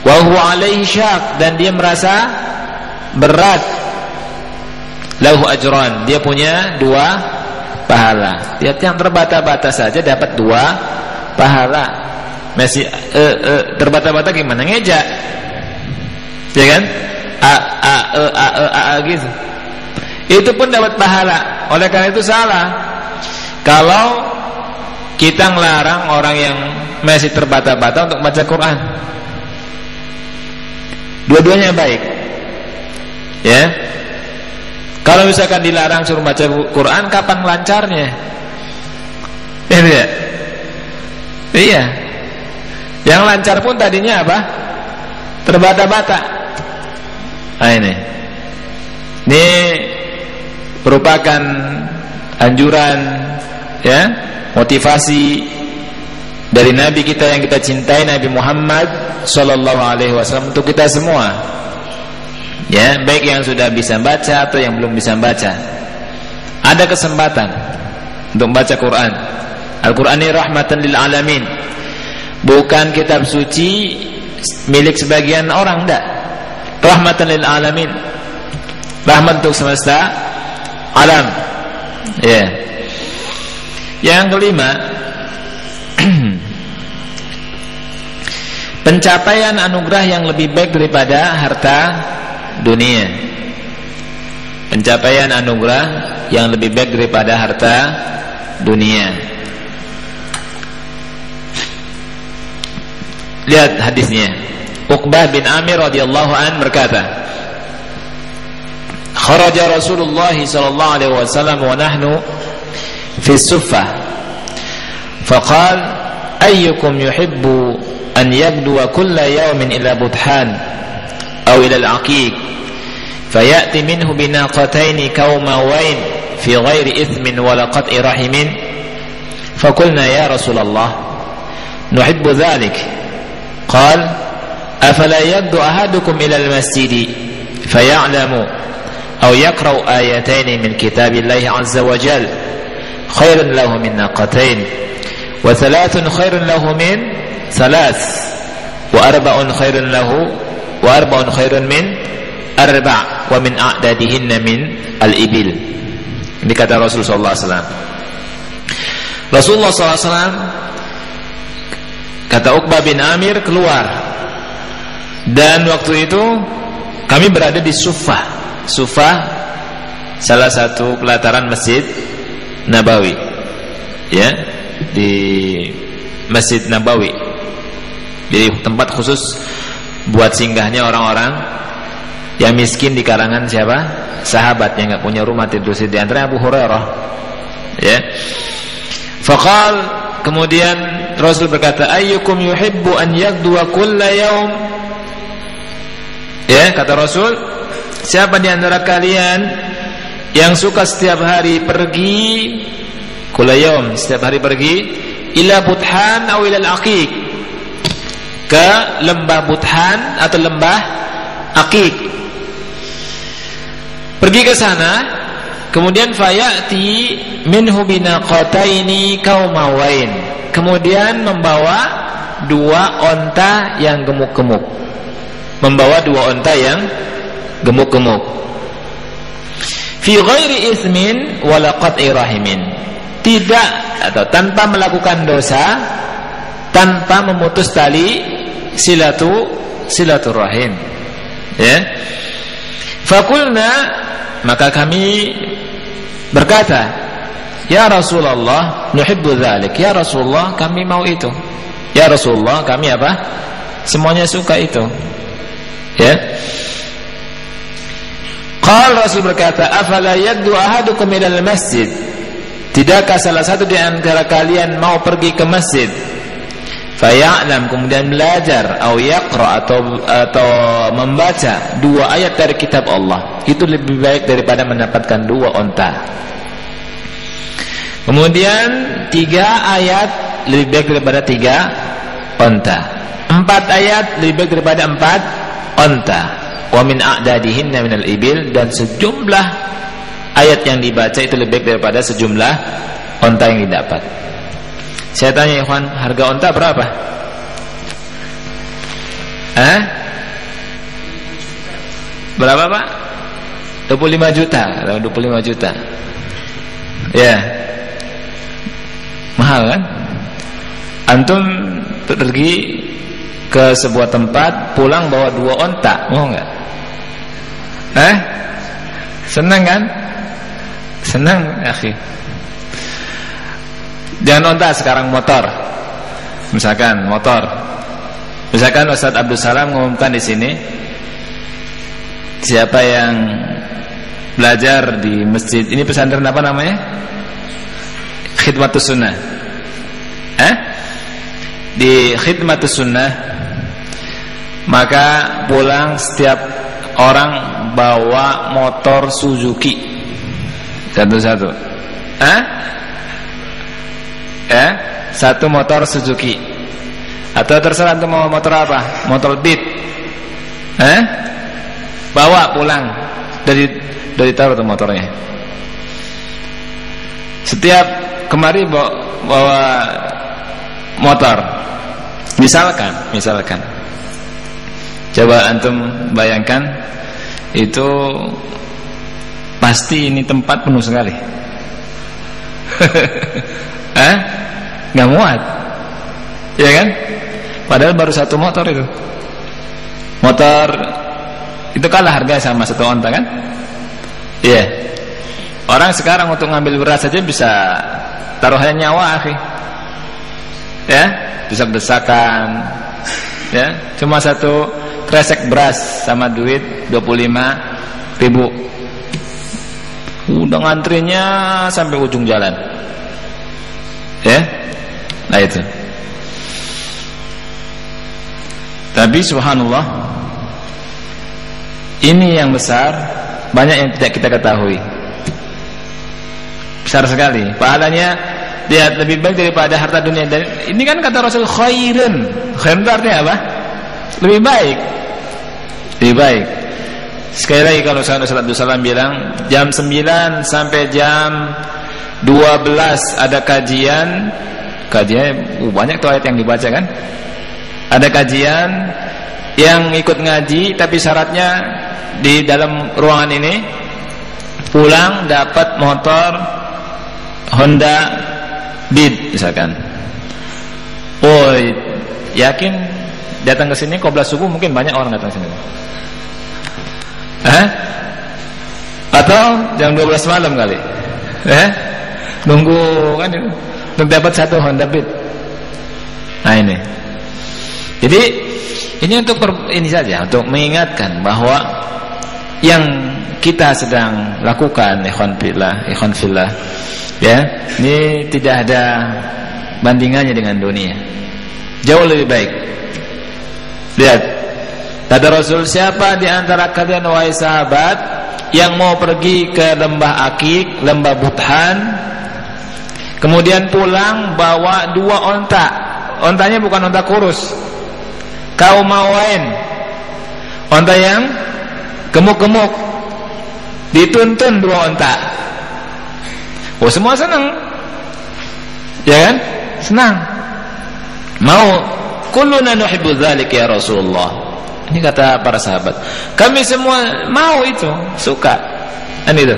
S1: wa huwa alaihi syaq, dan dia merasa berat, lahu ajran, dia punya 2 pahala. Dia yang terbata-bata saja dapat 2 pahala. Masih terbata-bata gimana? Ngejak, ya kan? A gitu.
S2: itu pun dapat pahala. Oleh karena itu salah kalau kita ngelarang orang yang masih terbata-bata untuk baca Quran. Dua-duanya baik, ya. Kalau misalkan dilarang suruh baca Quran, kapan lancarnya? Iya. Yang lancar pun tadinya apa? Terbata-bata. Nah ini merupakan anjuran, ya, motivasi dari Nabi kita yang kita cintai, Nabi Muhammad Sallallahu Alaihi Wasallam, untuk kita semua, ya, baik yang sudah bisa baca atau yang belum bisa baca, ada kesempatan untuk baca Quran. Al-Quran ini rahmatan lil alamin, bukan kitab suci milik sebagian orang, enggak. Rahmatan lil alamin, rahmat untuk semesta alam, ya. Yang kelima, pencapaian anugerah yang lebih baik daripada harta dunia. Pencapaian anugerah yang lebih baik daripada harta dunia. Lihat hadisnya. Uqbah bin Amir radhiyallahu an berkata, kharaja Rasulullah sallallahu alaihi wasallam wa nahnu fi suffah faqala ayyukum yuhibbu an yabduwa kulla yawmin ila buthan aw ila al-aqiq fayati minhu binaqataini kawmawain fi ghairi ithmin wala qat'i rahimin faqulna ya Rasulullah nuhibbu dhalik qala afala yabdu ahadukum ila al-masjid faya'lamu aw yaqra'u ayataini min kitabillahi azza wa jalla khairun lahu min naqatain wa thalathun khairun lahu min thalath wa arba'un khairun lahu wa arba'un khairun min arba' wa min a'dadihinna min al-ibil. Ini kata Rasulullah SAW. Rasulullah SAW, kata Uqbah bin Amir, keluar, dan waktu itu kami berada di Suffah. Suffah salah satu pelataran Masjid Nabawi, ya, di Masjid Nabawi. Jadi tempat khusus buat singgahnya orang-orang yang miskin di kalangan siapa? Sahabat yang enggak punya rumah tidur. Di antara Abu Hurairah, ya. Faqal, kemudian Rasul berkata, ayyukum yuhibbu an yagduwa kulla yaum, ya, kata Rasul, siapa di antara kalian yang suka setiap hari pergi, kulla yaum, setiap hari pergi, ila buthan atau ila al-aqiq, ke lembah Buthan atau lembah Aqiq, pergi ke sana, kemudian fayati minhu binaqataini kaumawain, kemudian membawa dua onta yang gemuk-gemuk, membawa dua onta yang gemuk-gemuk, fi ghairi ismin wala qat'i rahimin, tidak atau tanpa melakukan dosa, tanpa memutus tali silaturahim, ya. Fakulna, maka kami berkata, ya Rasulullah nuhibbu dzalik, ya Rasulullah kami mau itu, ya Rasulullah kami apa? Semuanya suka itu, ya. Qal, Rasul berkata, afala yaddu ahadukum ilal masjid, tidakkah salah satu di antara kalian mau pergi ke masjid, faya'lam, kemudian belajar, atau yaqra, atau membaca dua ayat dari kitab Allah, itu lebih baik daripada mendapatkan dua onta. Kemudian 3 ayat lebih baik daripada 3 onta. 4 ayat lebih baik daripada 4 onta. Wa min a'dadihinna minal ibil, dan sejumlah ayat yang dibaca itu lebih baik daripada sejumlah onta yang didapat. Saya tanya, ikhwan, harga onta berapa? Berapa, Pak? 25 juta. 25 juta. Ya. Mahal kan? Antum pergi ke sebuah tempat, pulang bawa 2 onta, mau enggak? Senang kan? Senang, akhi. Jangan onta sekarang, motor. Misalkan motor. Misalkan Ustaz Abdul Salam mengumumkan di sini, siapa yang belajar di masjid ini, pesantren apa namanya? Khidmatus Sunnah. Di Khidmatus Sunnah, maka pulang setiap orang bawa motor Suzuki satu-satu. Satu motor Suzuki. Atau terserah untuk mau motor apa? Motor Beat. Bawa pulang dari taruh tuh motornya. Setiap kemari bawa motor. Misalkan coba antum bayangkan, itu pasti ini tempat penuh sekali. Nggak muat, ya kan? Padahal baru satu motor itu. Motor itu kalah harga sama satu onta kan? Iya. Orang sekarang untuk ngambil beras saja bisa taruhannya nyawa, akhi. Ya, desak-desakan. Ya, cuma satu kresek beras sama duit 25.000. Udah ngantrinya sampai ujung jalan. Ya. Nah itu. Tapi subhanallah, ini yang besar, banyak yang tidak kita ketahui. Besar sekali pahalanya, lihat, lebih baik daripada harta dunia. Dan ini kan kata Rasul, khairun. Khairun itu artinya apa? Lebih baik. Lebih baik. Sekali lagi, kalau Ustaz Abdul Salam bilang jam 9 sampai jam 12 ada kajian banyak tuh ayat yang dibaca kan. Ada kajian yang ikut ngaji, tapi syaratnya di dalam ruangan ini pulang dapat motor Honda Beat misalkan. Oh, yakin datang ke sini qobla subuh, mungkin banyak orang datang ke sini. Atau jam 12 malam kali. Nunggu kan untuk dapat satu Honda Beat. Nah ini. Jadi ini untuk ini saja, untuk mengingatkan bahwa yang kita sedang lakukan, ikhwan fillah, ya, ini tidak ada bandingannya dengan dunia. Jauh lebih baik. Lihat, kata Rasul, siapa di antara kalian wahai sahabat yang mau pergi ke lembah Akik, lembah Buthan, kemudian pulang bawa 2 onta. Ontanya bukan onta kurus, kau mawain, onta yang gemuk-gemuk, dituntun 2 onta. Oh, semua senang, ya kan? Senang, mau. Kulluna nuhibbu dzalik ya Rasulullah. Ini kata para sahabat, kami semua mau itu, suka. Kan itu.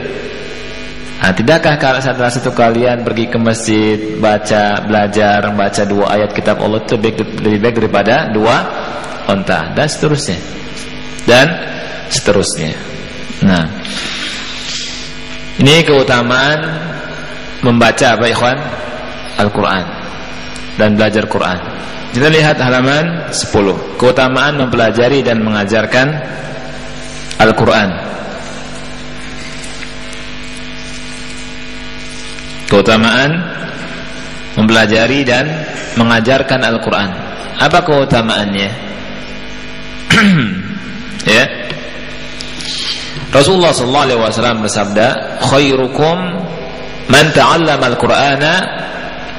S2: Nah, tidakkah kalau salah satu kalian pergi ke masjid, belajar 2 ayat kitab Allah itu lebih baik daripada 2 onta, dan seterusnya. Nah, ini keutamaan membaca apa ikhwan? Al-Quran dan belajar Quran. Kita lihat halaman 10. Keutamaan mempelajari dan mengajarkan Al-Quran. Keutamaan mempelajari dan mengajarkan Al-Quran. Apa keutamaannya? Ya. Rasulullah sallallahu alaihi wasallam bersabda, khairukum man ta'allama al-Qur'ana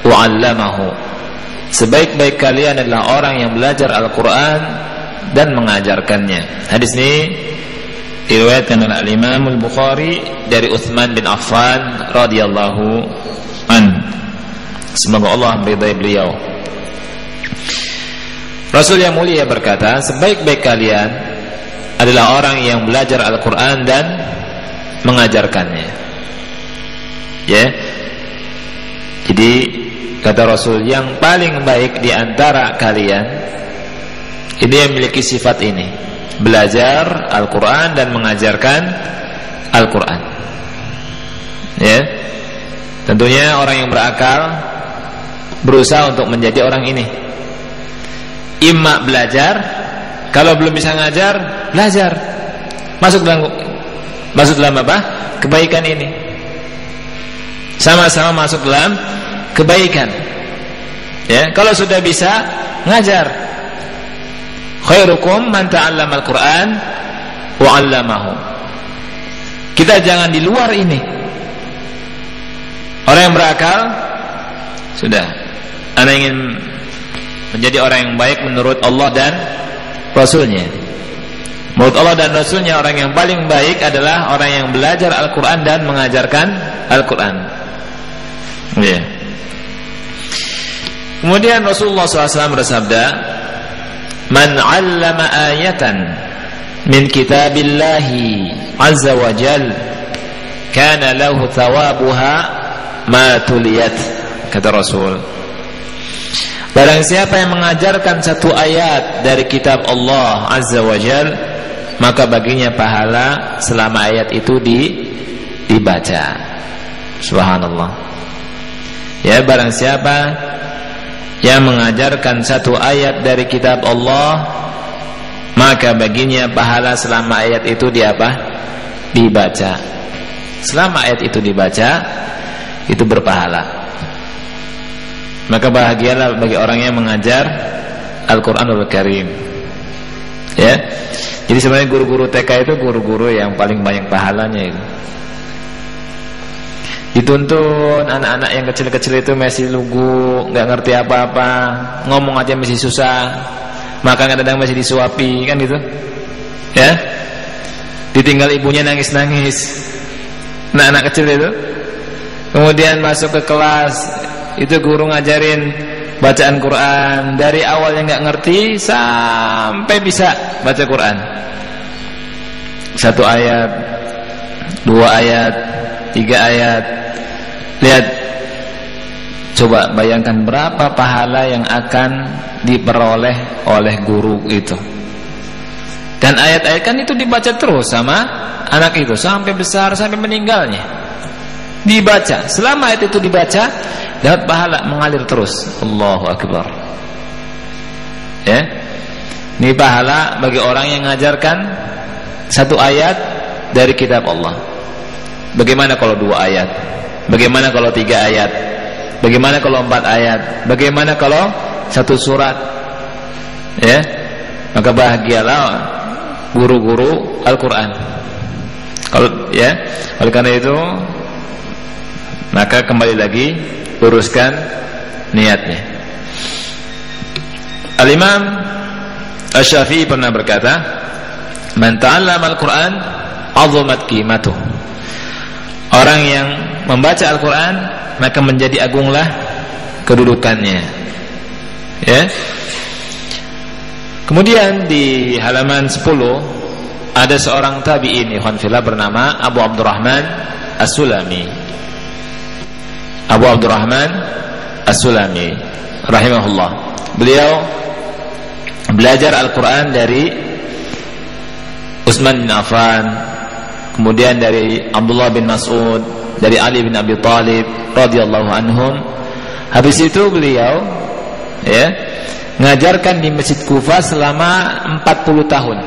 S2: wa 'allamahu. Sebaik-baik kalian adalah orang yang belajar Al-Quran dan mengajarkannya. Hadis ini diriwayatkan oleh Al-Imam Al-Bukhari dari Utsman bin Affan radhiyallahu an. Semoga Allah meridai beliau. Rasul yang mulia berkata, sebaik-baik kalian adalah orang yang belajar Al-Quran dan mengajarkannya. Ya. Jadi kata Rasul, yang paling baik di antara kalian ini yang memiliki sifat ini, belajar Al-Quran dan mengajarkan Al-Quran. Ya. Tentunya orang yang berakal berusaha untuk menjadi orang ini. Imma belajar, kalau belum bisa ngajar, belajar. Masuk dalam apa? Kebaikan ini. Sama-sama masuk dalam kebaikan. Ya, kalau sudah bisa ngajar. Khairukum man ta'allama al-Qur'an wa 'allamahu. Kita jangan di luar ini. Orang yang berakal sudah, ana ingin menjadi orang yang baik menurut Allah dan Rasulnya. Menurut Allah dan Rasulnya, orang yang paling baik adalah orang yang belajar Al-Quran dan mengajarkan Al-Quran. Yeah. Kemudian Rasulullah SAW bersabda, "Man 'allama ayatan min kitabillahi azza wa jal, kana lahu thawabuha ma tuliyat." Kata Rasul, barang siapa yang mengajarkan satu ayat dari kitab Allah azza wa jal, maka baginya pahala selama ayat itu dibaca. Subhanallah. Ya, barang siapa yang mengajarkan satu ayat dari kitab Allah, maka baginya pahala selama ayat itu dibaca. Selama ayat itu dibaca, itu berpahala. Maka bahagialah bagi orang yang mengajar Al-Quranul Karim. Ya. Jadi sebenarnya guru-guru TK itu guru-guru yang paling banyak pahalanya itu. Dituntun anak-anak yang kecil-kecil itu masih lugu, nggak ngerti apa-apa, ngomong aja masih susah, makan kadang masih disuapi, kan gitu. Ya. Ditinggal ibunya nangis-nangis. Anak-anak kecil itu. Kemudian masuk ke kelas, itu guru ngajarin bacaan Quran dari awal yang nggak ngerti sampai bisa baca Quran. 1 ayat, 2 ayat, 3 ayat. Lihat, coba bayangkan berapa pahala yang akan diperoleh oleh guru itu. Dan ayat-ayat kan itu dibaca terus sama anak itu sampai besar, sampai meninggalnya. Dibaca, selama ayat itu dibaca, dapat pahala mengalir terus. Allahu Akbar. Ya. Ini pahala bagi orang yang mengajarkan satu ayat dari kitab Allah. Bagaimana kalau 2 ayat? Bagaimana kalau 3 ayat? Bagaimana kalau 4 ayat? Bagaimana kalau 1 surat? Ya. Maka bahagialah guru-guru Al-Quran. Kalau ya, oleh karena itu, maka kembali lagi luruskan niatnya. Al-Imam Asy-Syafi'i pernah berkata, "Man ta'allama Al-Qur'an 'azumat qimatuh." Orang yang membaca Al-Qur'an maka menjadi agunglah kedudukannya. Ya. Kemudian di halaman 10 ada seorang tabi'in ikhwan fillah bernama Abu Abdurrahman As-Sulami. Abu Abdurrahman As-Sulami rahimahullah. Beliau belajar Al-Quran dari Utsman bin Affan, kemudian dari Abdullah bin Mas'ud, dari Ali bin Abi Thalib radhiyallahu anhum. Habis itu beliau ya ngajarkan di Masjid Kufah selama 40 tahun.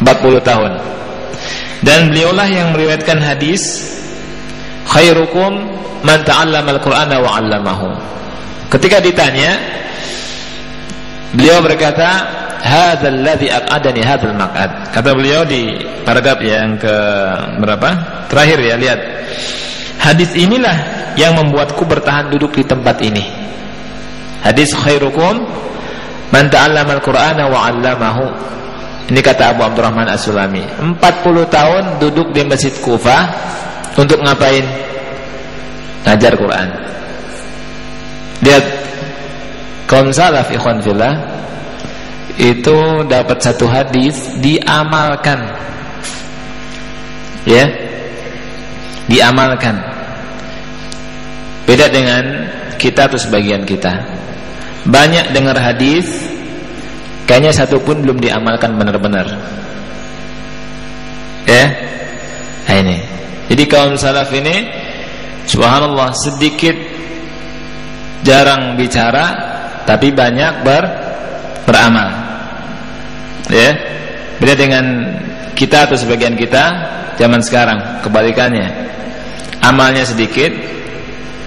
S2: 40 tahun. Dan beliaulah yang meriwayatkan hadis, "Khairukum man ta'allama al-Qur'ana wa 'allamahu." Ketika ditanya, beliau berkata, "Hadzal ladzi aq'adani hadzal maq'ad." Kata beliau di paragraf yang ke berapa? Terakhir ya, lihat. Hadis inilah yang membuatku bertahan duduk di tempat ini. Hadis khairukum man ta'allama al-Qur'ana wa 'allamahu. Ini kata Abu Abdurrahman As-Sulami. 40 tahun duduk di Masjid Kufah untuk ngapain? Ngajar Quran. Lihat, kaum salaf ikhwan fillah itu dapat satu hadis diamalkan. Ya. Diamalkan. Beda dengan kita atau sebagian kita. Banyak dengar hadis, kayaknya satu pun belum diamalkan benar-benar. Ya. Nah ini. Jadi kaum salaf ini subhanallah sedikit jarang bicara tapi banyak beramal. Ya. Beda dengan kita atau sebagian kita zaman sekarang, kebalikannya. Amalnya sedikit,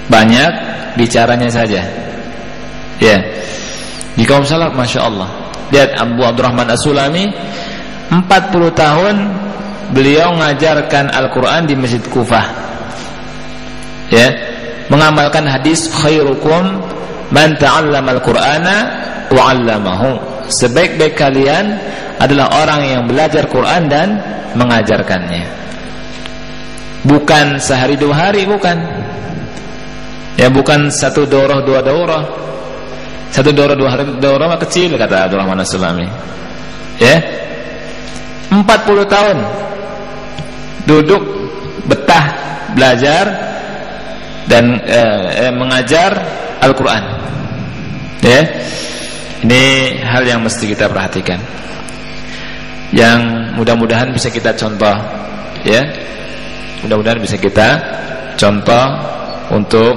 S2: banyak bicaranya saja. Ya. Di kaum salaf Masya Allah. Lihat Abu Abdurrahman As-Sulami 40 tahun beliau mengajarkan Al-Quran di Masjid Kufah. Ya, mengamalkan hadis khairukum man ta'allama al-Qur'ana wa 'allamahu. Sebaik-baik kalian adalah orang yang belajar Quran dan mengajarkannya. Bukan sehari dua hari, bukan. Ya, bukan satu daurah dua daurah. Satu daurah dua hari daurah mah kecil kata Abdurrahman As-Sulami. Ya. 40 tahun duduk betah belajar dan mengajar Al-Quran. Ya, ini hal yang mesti kita perhatikan, yang mudah-mudahan bisa kita contoh. Ya, mudah-mudahan bisa kita contoh untuk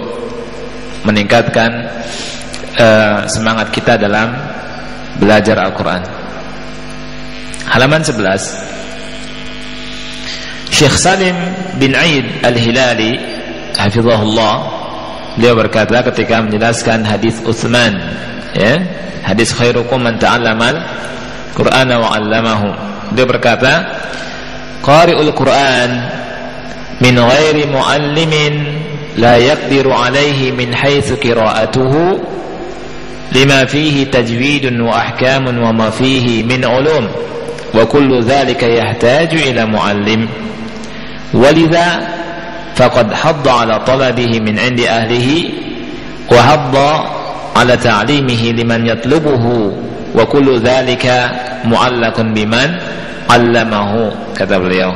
S2: meningkatkan semangat kita dalam belajar Al-Quran. Halaman 11, Syekh Salim bin Aid Al-Hilali hafizahullah, beliau berkata ketika menjelaskan hadis Utsman, ya, hadis khairukum man ta'allamal Qur'ana wa 'allamahu, beliau berkata qari'ul Qur'an min ghairi muallimin la yaqdiru alaihi min haitsu qira'atuhu lima fihi tajwidun wa ahkamun wa ma fihi min ulum wa kullu dhalika yahtaju ila muallim walidha faqad hadda ala talabihi min 'indi ahlihi wa hadda ala ta'limihi liman yatlubuhu wa kullu dhalika mu'allaqun biman 'allamahu. Kata beliau,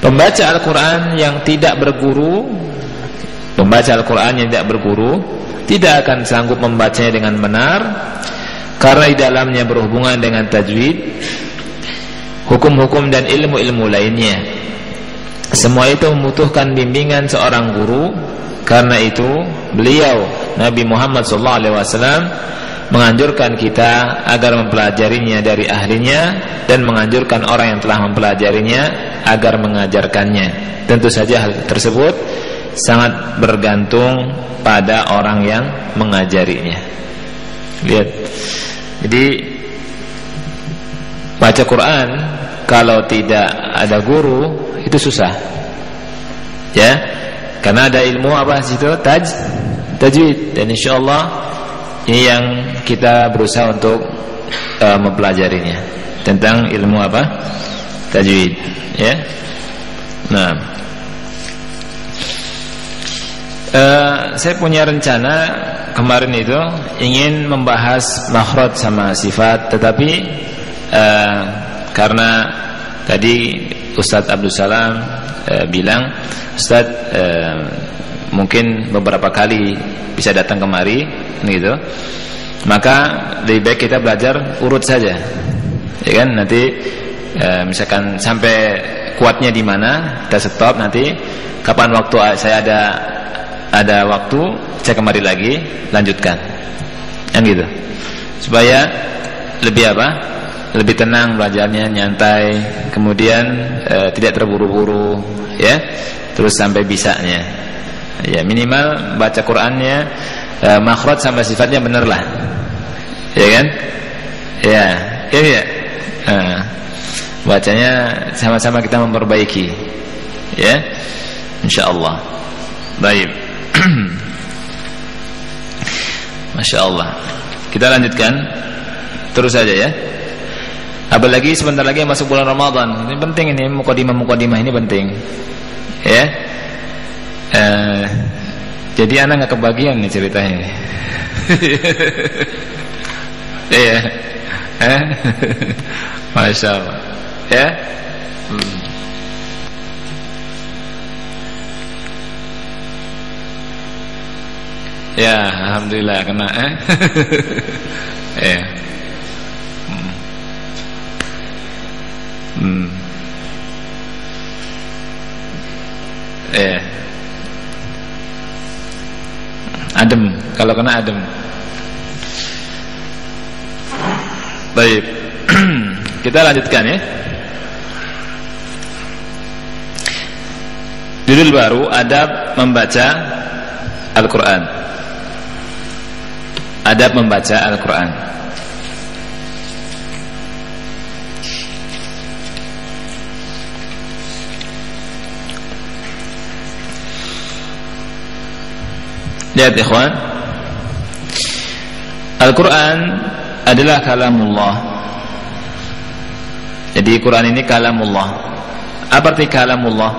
S2: pembaca Al-Quran yang tidak berguru, pembaca Al-Quran yang tidak berguru tidak akan sanggup membacanya dengan benar karena di dalamnya berhubungan dengan tajwid, hukum-hukum dan ilmu-ilmu lainnya. Semua itu membutuhkan bimbingan seorang guru. Karena itu beliau Nabi Muhammad SAW menganjurkan kita agar mempelajarinya dari ahlinya dan menganjurkan orang yang telah mempelajarinya agar mengajarkannya. Tentu saja hal tersebut sangat bergantung pada orang yang mengajarinya. Lihat, jadi baca Quran kalau tidak ada guru itu susah, ya, karena ada ilmu apa situ tajwid, dan insyaallah ini yang kita berusaha untuk mempelajarinya tentang ilmu apa tajwid, ya. Nah, saya punya rencana kemarin itu ingin membahas makhraj sama sifat, tetapi karena tadi Ustadz Abdul Salam bilang Ustadz mungkin beberapa kali bisa datang kemari gitu, maka lebih baik kita belajar urut saja, ya kan. Nanti misalkan sampai kuatnya di mana kita stop, nanti kapan waktu saya ada waktu saya kemari lagi lanjutkan, kan gitu, supaya lebih apa, lebih tenang belajarnya, nyantai, kemudian tidak terburu-buru, ya, terus sampai bisanya, ya, minimal baca Qurannya makhraj sama sifatnya bener lah, ya kan, ya, ya. Bacanya sama-sama kita memperbaiki, ya, insyaallah. Baik. Masya Allah. Kita lanjutkan terus saja, ya. Apalagi sebentar lagi masuk bulan Ramadan. Ini penting, ini mukadimah ini penting, ya. Jadi anak nggak kebagian nih ceritanya. Iya. Masya Allah, ya. Ya, alhamdulillah kena, ya. Adem, kalau kena adem. Baik. Kita lanjutkan ya. Judul baru, adab membaca Al-Quran. Adab membaca Al-Quran. Lihat ikhwan, Al-Quran adalah kalamullah. Jadi Quran ini kalamullah. Apa arti kalamullah?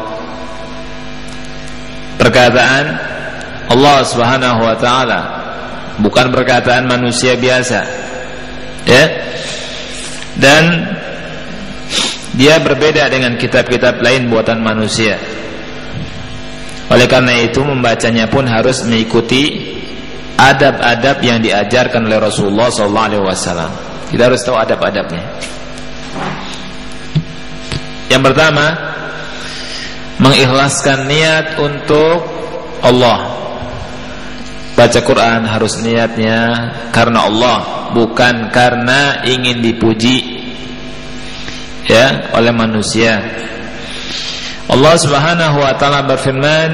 S2: Perkataan Allah Subhanahu wa taala, bukan perkataan manusia biasa. Ya. Dan dia berbeda dengan kitab-kitab lain buatan manusia. Oleh karena itu membacanya pun harus mengikuti adab-adab yang diajarkan oleh Rasulullah SAW. Kita harus tahu adab-adabnya. Yang pertama, mengikhlaskan niat untuk Allah. Baca Quran harus niatnya karena Allah, bukan karena ingin dipuji ya oleh manusia. Allah Subhanahu wa taala berfirman,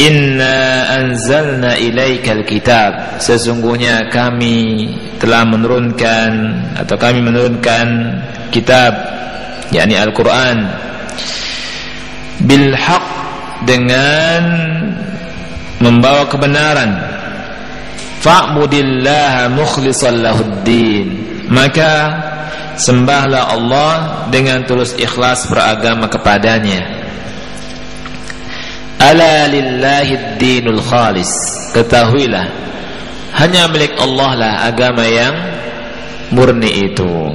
S2: "Inna anzalna ilaikal kitab." Sesungguhnya kami telah menurunkan atau kami menurunkan kitab, yakni Al-Qur'an, bil haq, dengan membawa kebenaran. Fa'budillaha mukhlishan lahuddin. Maka sembahlah Allah dengan tulus ikhlas beragama kepadanya. Ala lillahi dinul khalis. Ketahuilah, hanya milik Allah lah agama yang murni itu.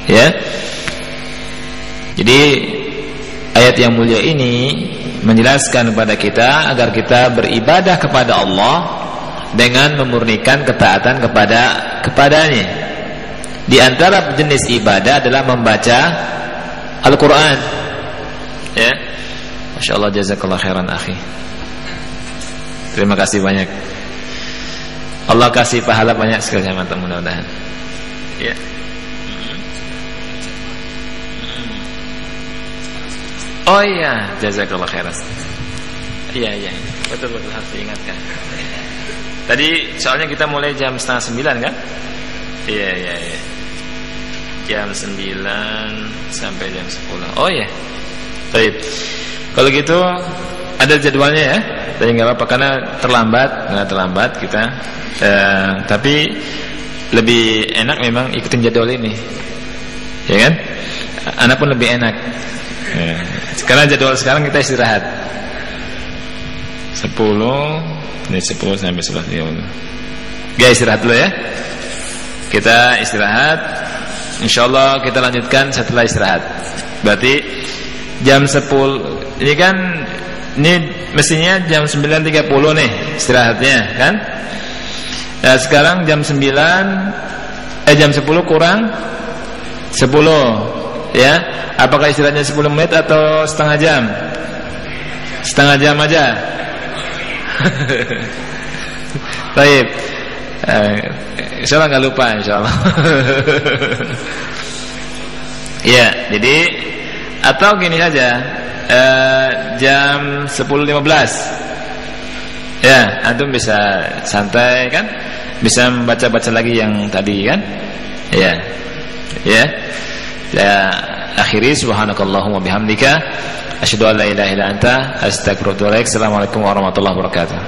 S2: Ya. Jadi ayat yang mulia ini menjelaskan kepada kita agar kita beribadah kepada Allah dengan memurnikan ketaatan kepadanya. Di antara jenis ibadah adalah membaca Al-Quran. Ya. Masya Allah, jazakallah khairan akhi. Terima kasih banyak. Allah kasih pahala banyak sekali, mantap, mudah-mudahan. Ya. Oh iya, jazakallah khairan. Iya, betul harus diingatkan. Tadi soalnya kita mulai jam 8:30 kan? Iya. Jam 9 sampai jam 10. Oh iya. Baik. Kalau gitu ada jadwalnya ya. Tapi nggak apa-apa karena terlambat kita. Tapi lebih enak memang ikutin jadwal ini, ya kan? Anak pun lebih enak. Karena jadwal sekarang kita istirahat 10 sampai 11 ya. Gak istirahat dulu ya. Kita istirahat. InsyaAllah kita lanjutkan setelah istirahat. Berarti jam 10. Ini kan mestinya jam 9.30 nih istirahatnya kan. Nah, sekarang jam 9 jam 10 kurang 10 ya. Apakah istirahatnya 10 menit atau setengah jam? Setengah jam aja. Baik. Insyaallah nggak lupa insyaallah. Ya, jadi atau gini saja, jam 10.15 ya, antum bisa santai kan, bisa membaca-baca lagi yang tadi kan. Ya. Akhiri subhanakallahumma bihamdika asyhadu an la ilaha illa anta astaghfiruka wa atubu ilaik. Assalamualaikum warahmatullahi wabarakatuh.